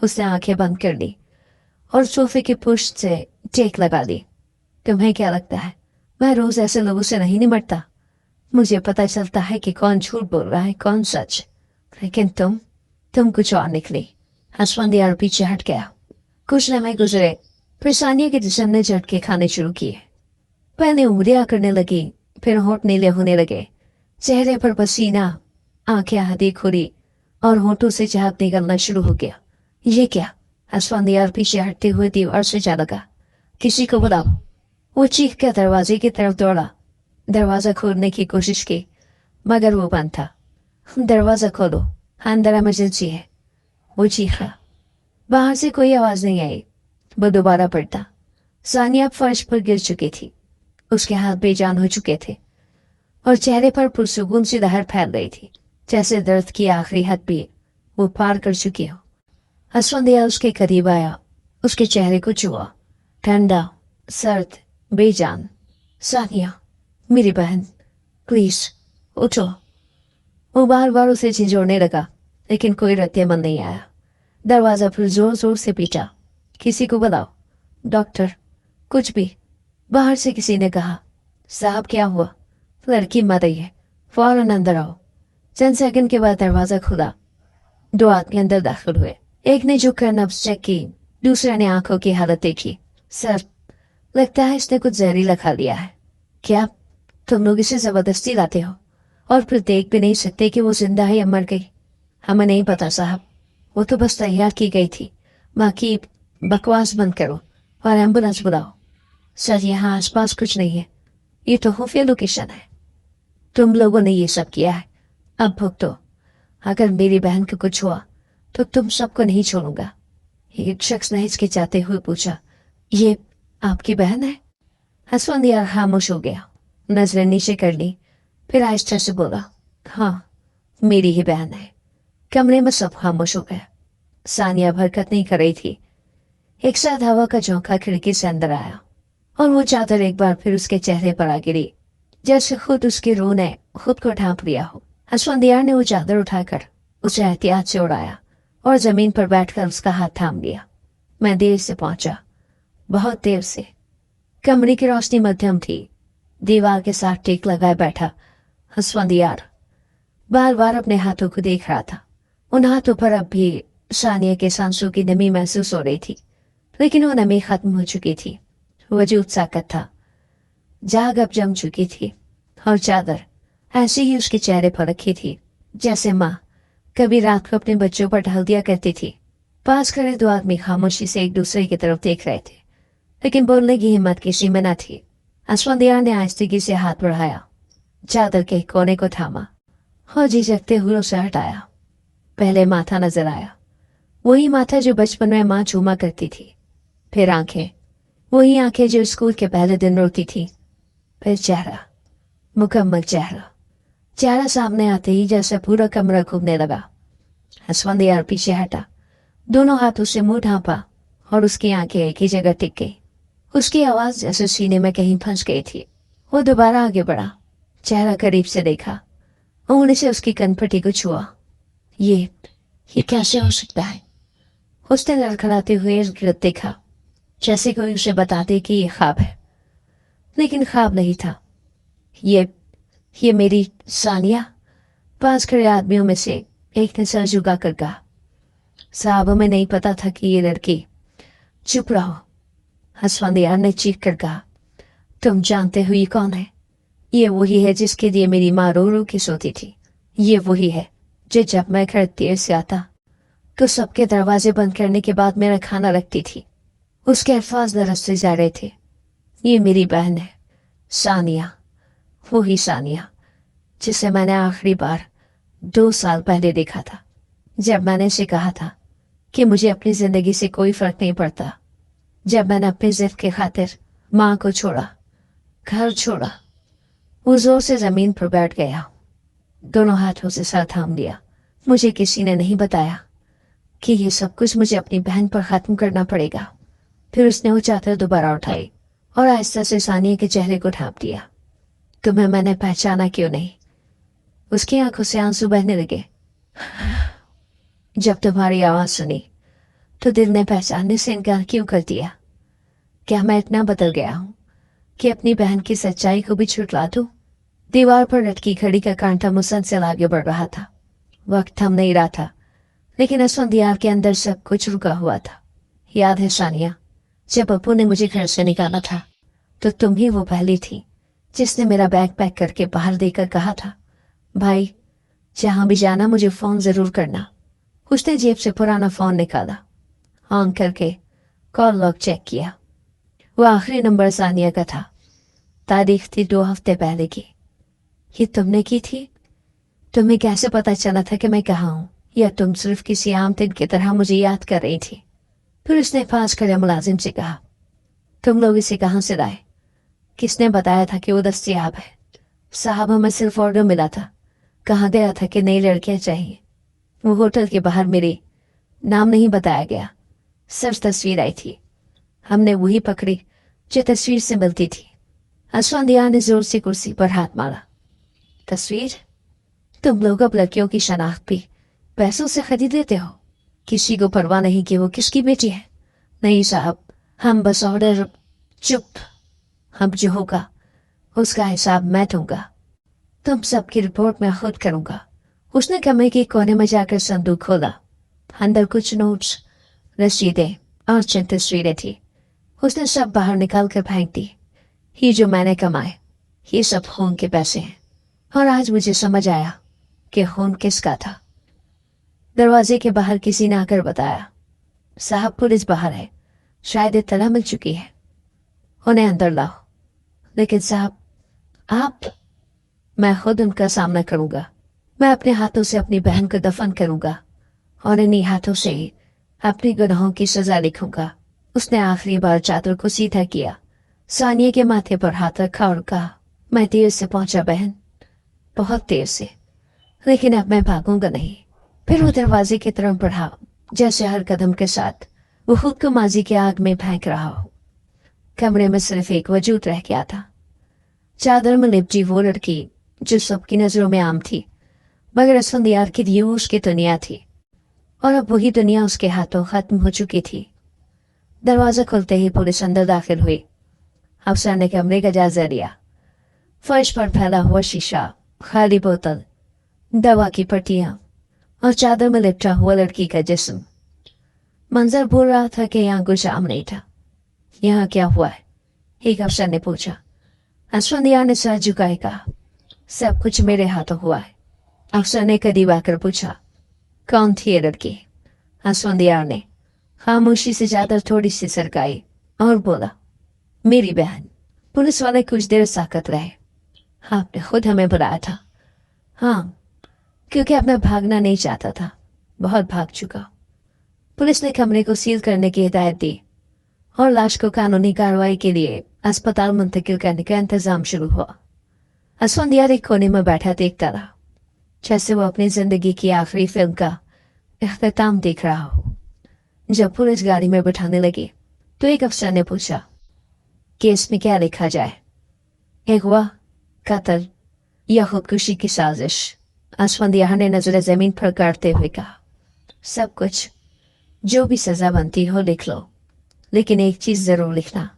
उसने आंखें बंद कर ली और सोफे की पुष्ट से टेक लगा ली। तुम्हें क्या लगता है मैं रोज ऐसे लोगों से नहीं निपटता? मुझे पता चलता है कि कौन झूठ बोल रहा है, कौन सच। लेकिन तुम कुछ और निकली। असफंदियार पीछे हट गया। कुछ लम्हे गुजरे, फिर सानिया के जिस्म ने झटके खाने शुरू किए। पहले उंगलियां करने लगी, फिर होंठ नीले होने लगे। चेहरे पर पसीना, आंखें आधी खुली और होंठों से झाग निकलना शुरू हो गया। ये क्या? असफंदियार पीछे हटते हुए दीवार से जा लगा। किसी को बुलाओ। वो चीख कर दरवाजे की तरफ दौड़ा। दरवाजा खोलने की कोशिश की मगर वो बंद था। दरवाजा खोलो, अंदर इमरजेंसी है, वो चीखा। बाहर से कोई आवाज नहीं आई। वो दोबारा पड़ता। सानिया फर्श पर गिर चुकी थी। उसके हाथ बेजान हो चुके थे और चेहरे पर पुरसुकून सी लहर फैल रही थी, जैसे दर्द की आखिरी हद भी वो पार कर चुकी हो। असफंदिया उसके करीब आया, उसके चेहरे को छुआ। ठंडा, सर्द, बेजान। सानिया, मेरी बहन, प्लीज उठो। वो बार बार उसे झिझोड़ने लगा, लेकिन कोई रद्द-ए-अमल नहीं आया। दरवाजा फिर जोर जोर से पीटा। किसी को बुलाओ, डॉक्टर, कुछ भी। बाहर से किसी ने कहा। साहब क्या हुआ? लड़की मर रही है, फौरन अंदर आओ। चंद सेकंड के बाद दरवाजा खुला। 2 आदमी अंदर दाखिल हुए। एक ने झुककर नब्ज चेक की, दूसरे ने आंखों की हालत देखी। सर, लगता है इसने कुछ जहरीला खा लिया है। क्या तुम लोग इसे जबरदस्ती लाते हो और फिर देख भी नहीं सकते कि वो जिंदा है या मर गई? हमें नहीं पता साहब, वो तो बस तैयार की गई थी। बाकी बकवास बंद करो और एम्बुलेंस बुलाओ। सर, यहाँ आसपास कुछ नहीं है, ये तो खुफिया लोकेशन है। तुम लोगों ने ये सब किया है, अब भुगतो। अगर मेरी बहन को कुछ हुआ तो तुम सबको नहीं छोड़ूंगा। एक शख्स ने हिचकिचाते हुए पूछा। ये आपकी बहन है? असफंदियार खामोश हो गया, नजरें नीचे कर ली, फिर आहिस्ता से बोला, हाँ, मेरी ही बहन है। कमरे में सब खामोश हो गए। सानिया हरकत नहीं कर रही थी। एक साथ हवा का झोंका खिड़की से अंदर आया और वो चादर एक बार फिर उसके चेहरे पर आ गिरी, जैसे खुद उसकी रूह ने खुद को ढांप लिया हो। असफंदियार ने वो चादर उठाकर उसे एहतियात से उड़ाया और जमीन पर बैठकर उसका हाथ थाम लिया। मैं देर से पहुंचा, बहुत देर से। कमरे की रोशनी मध्यम थी। दीवार के साथ टेक लगाए बैठा असफंदियार बार बार अपने हाथों को देख रहा था। उन हाथों पर अब भी सानिया के सांसों की नमी महसूस हो रही थी, लेकिन वो नमी खत्म हो चुकी थी। वजूद साकत था, जाग अब जम चुकी थी और चादर ऐसे ही उसके चेहरे पर रखी थी, जैसे माँ कभी रात को अपने बच्चों पर ढल दिया करती थी। पास खड़े 2 आदमी खामोशी से एक दूसरे की तरफ देख रहे थे, लेकिन बोलने की हिम्मत किसी में न थी। असफंदियार ने आहिस्तेगी से हाथ बढ़ाया, चादर के कोने को थामा और झिझकते हुए उसे हटाया। पहले माथा नजर आया, वही माथा जो बचपन में माँ चूमा करती थी। फिर आंखें, वही आंखें जो स्कूल के पहले दिन रोती थी। फिर चेहरा, मुकम्मल चेहरा। चेहरा सामने आते ही जैसे पूरा कमरा घूमने लगा। असफंदियार पीछे हटा, दोनों हाथों से मुंह ढांपा और उसकी आंखें एक ही जगह टिक गई। उसकी आवाज जैसे सीने में कहीं फंस गई थी। वो दोबारा आगे बढ़ा, चेहरा करीब से देखा, उंगली से उसकी कनपट्टी को छुआ। ये कैसे हो सकता है? उसने लड़खड़ाते हुए इर्द गिर्द देखा, जैसे कोई उसे बताते कि ये ख्वाब है, लेकिन ख्वाब नहीं था। ये मेरी सानिया। पास खड़े आदमियों में से एक ने सर झुका कर कहा। साहब, हमें नहीं पता था कि ये लड़की। चुप रहो, हसवंदियार ने चीख कर कहा। तुम जानते हो ये कौन है? ये वही है जिसके लिए मेरी माँ रो रो के सोती थी। ये वही है जो जब मैं घर देर से आता तो सबके दरवाजे बंद करने के बाद मेरा खाना रखती थी। उसके अल्फाज दरसते जा रहे थे। ये मेरी बहन है, सानिया। वही सानिया जिसे मैंने आखिरी बार 2 साल पहले देखा था, जब मैंने उसे कहा था कि मुझे अपनी जिंदगी से कोई फर्क नहीं पड़ता। जब मैंने अपनी जिद के खातिर माँ को छोड़ा, घर छोड़ा। वो जोर से जमीन पर बैठ गया, दोनों हाथों से सर थाम लिया। मुझे किसी ने नहीं बताया कि ये सब कुछ मुझे अपनी बहन पर खत्म करना पड़ेगा। फिर उसने वो चादर दोबारा उठाई और आहिस्ता से सानिया के चेहरे को ढांप दिया। तुम्हें मैंने पहचाना क्यों नहीं? उसकी आंखों से आंसू बहने लगे। जब तुम्हारी आवाज सुनी तो दिल ने पहचानने से इनकार क्यों कर दिया? क्या मैं इतना बदल गया हूं कि अपनी बहन की सच्चाई को भी छुटला दूं? दीवार पर लटकी घड़ी का कांटा मुसलसल आगे बढ़ रहा था। वक्त थम नहीं रहा था, लेकिन असफंदियार के अंदर सब कुछ रुका हुआ था। याद है सानिया, जब अप्पू ने मुझे घर से निकाला था तो तुम ही वो पहली थी जिसने मेरा बैग पैक करके बाहर देकर कहा था, भाई जहां भी जाना मुझे फोन जरूर करना। उसने जेब से पुराना फोन निकाला, ऑन करके कॉल लॉग चेक किया। वो आखिरी नंबर सानिया का था। तारीख थी 2 हफ्ते पहले की। ये तुमने की थी? तुम्हें कैसे पता चला था कि मैं कहाँ हूँ? या तुम सिर्फ किसी आम दिन की तरह मुझे याद कर रही थी? फिर उसने पास खड़े मुलाजिम से कहा, तुम लोग इसे कहाँ से लाए? किसने बताया था कि वो दस्तयाब है? साहब, हमें सिर्फ ऑर्डर मिला था, कहा गया था कि नई लड़कियां चाहिए। वो होटल के बाहर मेरे नाम नहीं बताया गया, सिर्फ तस्वीर आई थी। हमने वही पकड़ी जो तस्वीर से मिलती थी। असफंदिया ने जोर से कुर्सी पर हाथ मारा। तस्वीर? तुम लोग अब लड़कियों की शनाख्त भी पैसों से खरीद लेते हो? किसी को परवाह नहीं कि वो किसकी बेटी है। नहीं साहब, हम बस ऑर्डर। चुप। अब जो होगा उसका हिसाब मैं दूंगा। तुम सबकी रिपोर्ट मैं खुद करूंगा। उसने कमरे के कोने में जाकर संदूक खोला। अंदर कुछ नोट्स, रसीदें और चंद तस्वीरें थी। उसने सब बाहर निकाल कर फेंक दी। ये जो मैंने कमाए, ये सब खून के पैसे हैं। और आज मुझे समझ आया कि खून किसका था। दरवाजे के बाहर किसी ने आकर बताया, साहब पुलिस बाहर है, शायद इत्तला मिल चुकी है, उन्हें अंदर लाओ। लेकिन साहब, आप? मैं खुद उनका सामना करूंगा। मैं अपने हाथों से अपनी बहन को दफन करूंगा और इन्हीं हाथों से ही अपनी गुनाहों की सजा लिखूंगा। उसने आखिरी बार चादर को सीधा किया, सानिया के माथे पर हाथ रखा और कहा, मैं देर से पहुंचा बहन, बहुत देर से, लेकिन अब मैं भागूंगा नहीं। फिर वो दरवाजे की तरफ बढ़ा, जैसे हर कदम के साथ वो खुद को माजी की आग में फेंक रहा हो। कमरे में सिर्फ एक वजूद रह गया था, चादर में लिपटी वो लड़की जो सबकी नजरों में आम थी, मगर असफंदियार की लिए उसकी दुनिया थी, और अब वही दुनिया उसके हाथों खत्म हो चुकी थी। दरवाजा खुलते ही पुलिस अंदर दाखिल हुई। अफसर ने कमरे का जायजा लिया। फर्श पर फैला हुआ शीशा, खाली बोतल, दवा की पट्टियां और चादर में लिपटा हुआ लड़की का जिस्म। मंजर बोल रहा था कि यहाँ कुछ आम नहीं था। यहाँ क्या हुआ है? एक अफसर ने पूछा। असफंदियार ने सर झुकाए कहा, सब कुछ मेरे हाथों हुआ है। अफसर ने करीब आकर पूछा, कौन थी ये लड़की? असफंदियार ने खामोशी से चादर थोड़ी सी सरकाई और बोला, मेरी बहन। पुलिस वाले कुछ देर साकत रहे। आपने खुद हमें बुलाया था? हाँ, क्योंकि अब मैं भागना नहीं चाहता था, बहुत भाग चुका। पुलिस ने कमरे को सील करने की हिदायत दी और लाश को कानूनी कार्रवाई के लिए अस्पताल मुंतकिल करने का इंतजाम शुरू हुआ। असफंदियार एक कोने में बैठा देखता रहा, जैसे वो अपनी जिंदगी की आखिरी फिल्म का इख्तिताम देख रहा हो। जब पुलिस गाड़ी में बैठाने लगी तो एक अफसर ने पूछा, केस में क्या लिखा जाए? अगवा, कत्ल या खुदकुशी की साजिश? असफंदियार ने नजरें जमीन पर गाड़ते हुए कहा, सब कुछ, जो भी सजा बनती हो लिख लो, लेकिन एक चीज जरूर लिखना,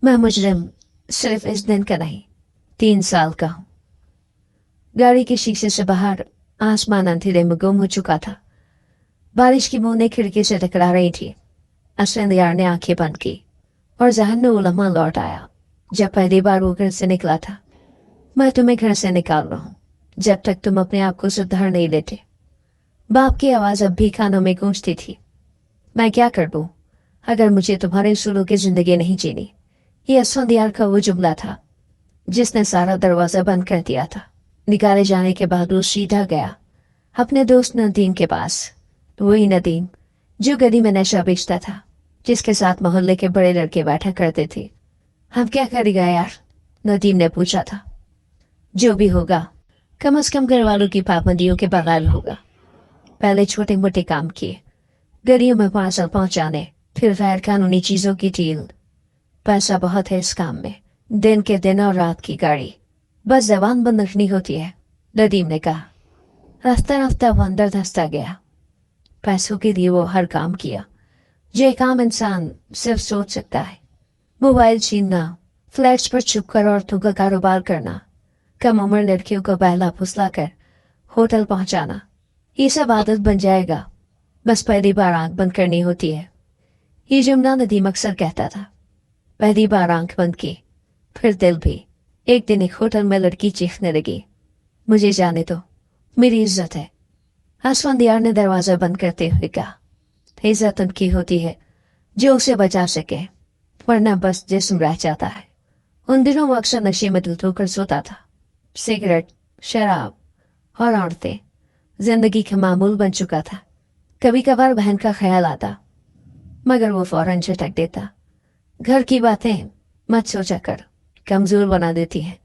मैं मुजरिम सिर्फ इस दिन का नहीं, 3 साल का हूं। गाड़ी के शीशे से बाहर आसमान अंधेरे में गुम हो चुका था। बारिश की बूंदें खिड़की से टकरा रही थी। असफंदियार ने आंखें बंद की और जहन में वो लम्हा लौट आया जब पहली बार वो घर से निकला था। मैं तुम्हें घर से निकाल रहा हूं जब तक तुम अपने आप को सुधार नहीं लेते। बाप की आवाज अब भी कानों में गूंजती थी। मैं क्या कर दूं अगर मुझे तुम्हारे उसूलों की जिंदगी नहीं जीनी। ये असफंदियार का वो जुमला था जिसने सारा दरवाजा बंद कर दिया था। निकाले जाने के बाद वो सीधा गया अपने दोस्त नदीम के पास। वही नदीम जो गली में नशा बेचता था, जिसके साथ मोहल्ले के बड़े लड़के बैठा करते थे। हम क्या करेगा यार, नदीम ने पूछा था। जो भी होगा कम से कम घर वालों की पाबंदियों के बगैर होगा। पहले छोटे मोटे काम किए, गलियों में पार्सल पहुंचाने, फिर गैर कानूनी चीजों की डील। पैसा बहुत है इस काम में, दिन के दिन और रात की गाड़ी, बस जबान बंद रखनी होती है, नदीम ने कहा। रास्ता रास्ता वो अंदर धंसता गया। पैसों के लिए वो हर काम किया जो एक आम इंसान सिर्फ सोच सकता है। मोबाइल छीनना, फ्लैट्स पर छुपकर औरतों का कारोबार करना, कम उम्र लड़कियों को बहला फुसला कर होटल पहुंचाना, ये सब आदत बन जाएगा, बस पहली बार आंख बंद करनी होती है। ये जुमला नदीम अक्सर कहता था। पहली बार आंख बंद की, फिर दिल भी। एक दिन एक होटल में लड़की चीखने लगी, मुझे जाने दो, मेरी इज्जत है। असफंदियार ने दरवाजा बंद करते हुए कहा, इज्जत उनकी होती है जो उसे बचा सके, वरना बस जिस्म रह जाता है। उन दिनों वो अक्सर नशे में धुत होकर सोता था। सिगरेट, शराब और औरतें जिंदगी का मामूल बन चुका था। कभी कभार बहन का ख्याल आता, मगर वो फौरन झटक देता। घर की बातें मत सोचा कर, कमजोर बना देती है,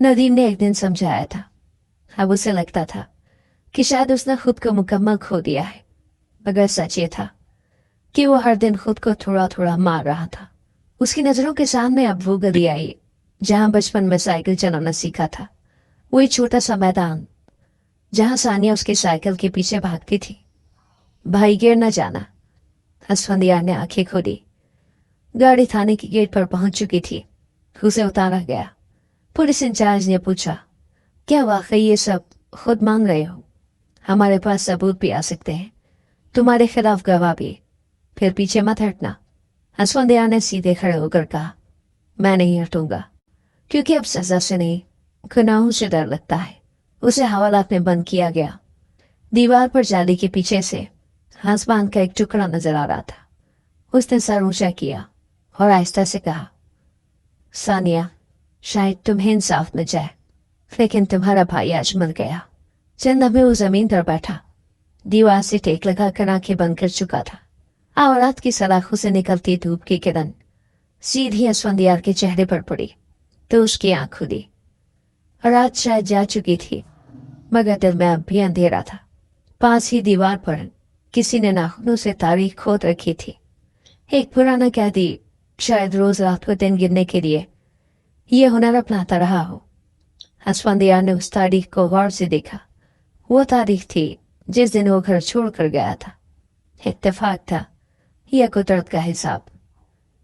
नदीम ने एक दिन समझाया था। अब उसे लगता था कि शायद उसने खुद को मुकम्मल खो दिया है, मगर सच ये था कि वो हर दिन खुद को थोड़ा थोड़ा मार रहा था। उसकी नजरों के सामने अब वो गली आई जहां बचपन में साइकिल चलाना सीखा था। वही छोटा सा मैदान जहां सानिया उसके साइकिल के पीछे भागती थी। भाई गिर न जाना। असफंदियार ने आंखें खोली। गाड़ी थाने के गेट पर पहुंच चुकी थी। उसे उतारा गया। पुलिस इंचार्ज ने पूछा, क्या वाकई ये सब खुद मान रहे हो? हमारे पास सबूत भी आ सकते हैं, तुम्हारे खिलाफ गवाह भी। फिर पीछे मत हटना। असफंदियार ने सीधे खड़े होकर कहा, मैं नहीं हटूंगा, क्योंकि अब सजा से नहीं, गुनाहों से डर लगता है। उसे हवालात में बंद किया गया। दीवार पर जाली के पीछे से आसमान का एक टुकड़ा नजर आ रहा था। उसने सर ऊंचा किया और आहिस्ता से कहा, सानिया, शायद तुम्हें इंसाफ मिल जाए, लेकिन तुम्हारा भाई आज मर गया। चंद में वो जमीन पर बैठा, दीवार से टेक लगाकर आंखें बंद कर चुका था। रात की सलाखों से निकलती धूप की किरण सीधी असफंदियार के चेहरे पर पड़ी तो उसकी आंख खुली। रात शायद जा चुकी थी, मगर दिल में अब भी अंधेरा था। पास ही दीवार पर किसी ने नाखूनों से तारीख खोद रखी थी। एक पुराना कैदी शायद रोज रात को दिन गिनने के लिए ये हुनर अपनाता रहा हो। असफंदियार ने उस तारीख को गौर से देखा। वो तारीख थी जिस दिन वो घर छोड़ कर गया था। इत्तेफाक था या कुदरत का हिसाब?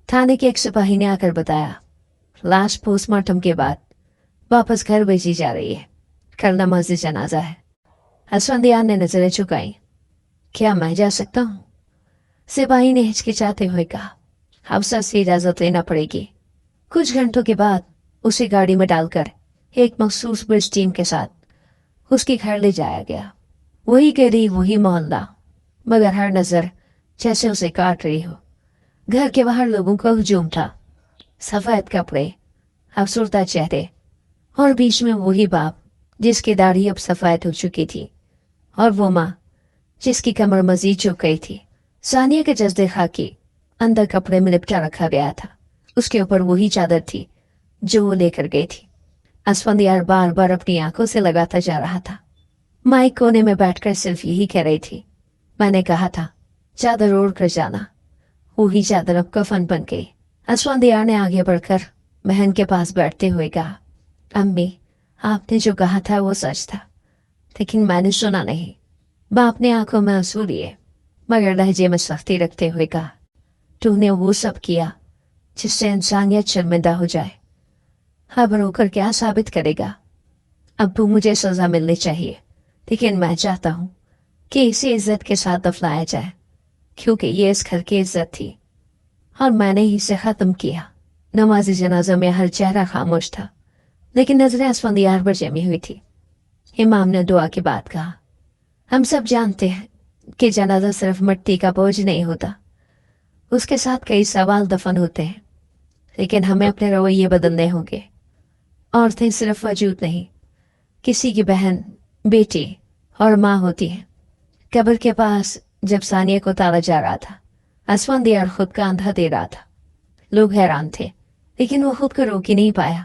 थाने के एक सिपाही ने आकर बताया, लाश पोस्टमार्टम के बाद वापस घर भेजी जा रही है, कल नमाज जनाजा है। असफंदियार ने नजरें झुकाई। क्या मैं जा सकता हूँ? सिपाही ने हिचकिचाते हुए कहा, अफसर से इजाजत लेना पड़ेगी। कुछ घंटों के बाद उसे गाड़ी में डालकर एक मखसूस पुलिस टीम के साथ उसके घर ले जाया गया। वही गली, वही मोहल्ला, मगर हर नजर जैसे उसे काट रही हो। घर के बाहर लोगों का हुजूम था। सफेद कपड़े, अफसरदा चेहरे, और बीच में वही बाप जिसकी दाढ़ी अब सफेद हो चुकी थी, और वो माँ जिसकी कमर मजीद झुक गई थी। सानिया के जज्दे खाकी अंदर कपड़े में लिपटा रखा गया था। उसके ऊपर वही चादर थी जो वो लेकर गई थी। असफंदियार बार बार अपनी आंखों से लगाता जा रहा था। माई कोने में बैठकर सिर्फ यही कह रही थी, मैंने कहा था चादर ओढ़ कर जाना। वही चादर अब कफन बन गई। असफंदियार ने आगे बढ़कर बहन के पास बैठते हुए कहा, अम्मी, आपने जो कहा था वो सच था। लेकिन मैंने सुना नहीं। बाप ने आंखों में आंसू लिए मगर लहजे में सख्ती रखते हुए कहा, तूने वो सब किया जिससे इंसानियत शर्मिंदा हो जाए। अब रोकर क्या साबित करेगा? अब तो मुझे सजा मिलनी चाहिए, लेकिन मैं चाहता हूँ कि इसे इज्जत के साथ दफनाया जाए, क्योंकि ये इस घर की इज्जत थी और मैंने ही इसे खत्म किया। नमाज जनाजा में हर चेहरा खामोश था, लेकिन नजरें असफंदियार पर जमी हुई थी। इमाम ने दुआ के बाद कहा, हम सब जानते हैं कि जनाजा सिर्फ मिट्टी का बोझ नहीं होता, उसके साथ कई सवाल दफन होते हैं, लेकिन हमें अपने रवैये बदलने होंगे। औरतें सिर्फ वजूद नहीं, किसी की बहन, बेटी और माँ होती है। कब्र के पास जब सानिया को ताला जा रहा था, असफंदियार खुद का अंधा दे रहा था। लोग हैरान थे, लेकिन वो खुद को रोक ही नहीं पाया।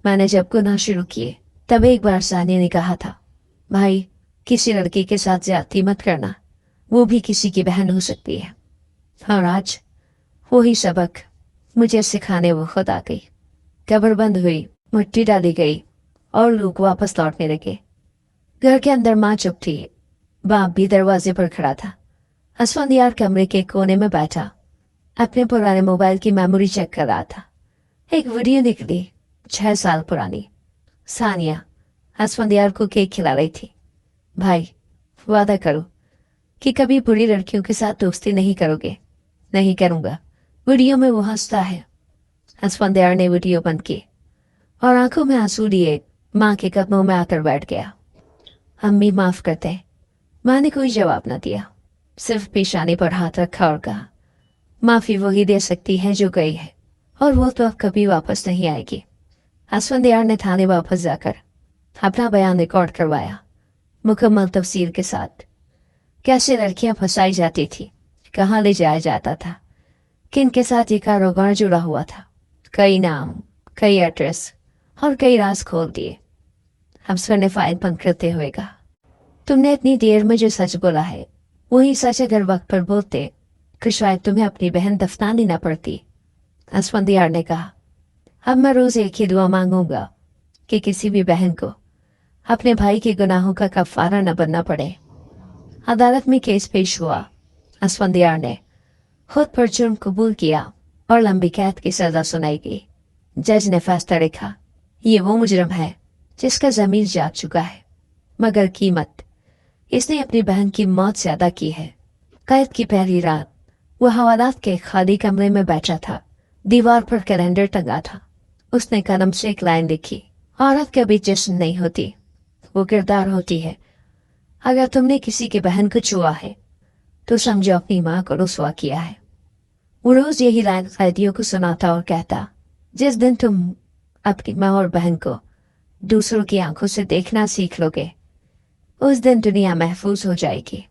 मैंने जब गुनाह शुरू किए तब एक बार सानिया ने कहा था, भाई किसी लड़की के साथ ज्यादती मत करना, वो भी किसी की बहन हो सकती है। और आज वही सबक मुझे सिखाने वो खुद आ गई। कब्र बंद हुई, मिट्टी डाली गई और लोग वापस लौटने लगे। घर के अंदर माँ चुप थी, बाप भी दरवाजे पर खड़ा था। असफंदियार कमरे के कोने में बैठा अपने पुराने मोबाइल की मेमोरी चेक कर रहा था। एक वीडियो निकली 6 साल पुरानी। सानिया असफंदियार को केक खिला रही थी। भाई वादा करो कि कभी बुरी लड़कियों के साथ दोस्ती नहीं करोगे। नहीं करूंगा। वीडियो में वो हंसता है। असफंदियार ने वीडियो बंद की और आंखों में आंसू लिए माँ के कदमों में आकर बैठ गया। अम्मी माफ करते हैं। माँ ने कोई जवाब न दिया, सिर्फ पेशानी पर हाथ रखा और कहा, माफी वही दे सकती है जो गई है, और वो तो अब कभी वापस नहीं आएगी। असफंदियार ने थाने वापस जाकर अपना बयान रिकॉर्ड करवाया, मुकम्मल तफसील के साथ। कैसे लड़कियां फंसाई जाती थी, कहाँ ले जाया जाता था, किन के साथ ये कारोबार जुड़ा हुआ था। कई नाम, कई एड्रेस और कई राज खोल दिए। अफसर ने फाइल बंद करते हुए कहा, तुमने इतनी देर में जो सच बोला है वही सच अगर वक्त पर बोलते तो शायद तुम्हें अपनी बहन दफनानी न पड़ती। असफंदियार ने कहा, अब मैं रोज एक ही दुआ मांगूंगा कि किसी भी बहन को अपने भाई के गुनाहों का कफारा न बनना पड़े। अदालत में केस पेश हुआ। असफंदियार ने खुद पर जुर्म कबूल किया और लंबी कैद की सजा सुनाई गई। जज ने फैसला लिखा, ये वो मुजरम है जिसका जमीर जाग चुका है, मगर कीमत इसने अपनी बहन की मौत से अदा की है। कैद की पहली रात वो हवालात के खाली कमरे में बैठा था। दीवार पर कैलेंडर टंगा था। उसने कलम से एक लाइन लिखी, औरत कभी जिस्म नहीं होती, वो किरदार होती है। अगर तुमने किसी की बहन को छुआ है तो समझो अपनी माँ को रुसवा किया है। वो रोज यही लाइन कैदियों को सुनाता और कहता, जिस दिन तुम अपनी माँ और बहन को दूसरों की आंखों से देखना सीख लोगे उस दिन दुनिया महफूज हो जाएगी।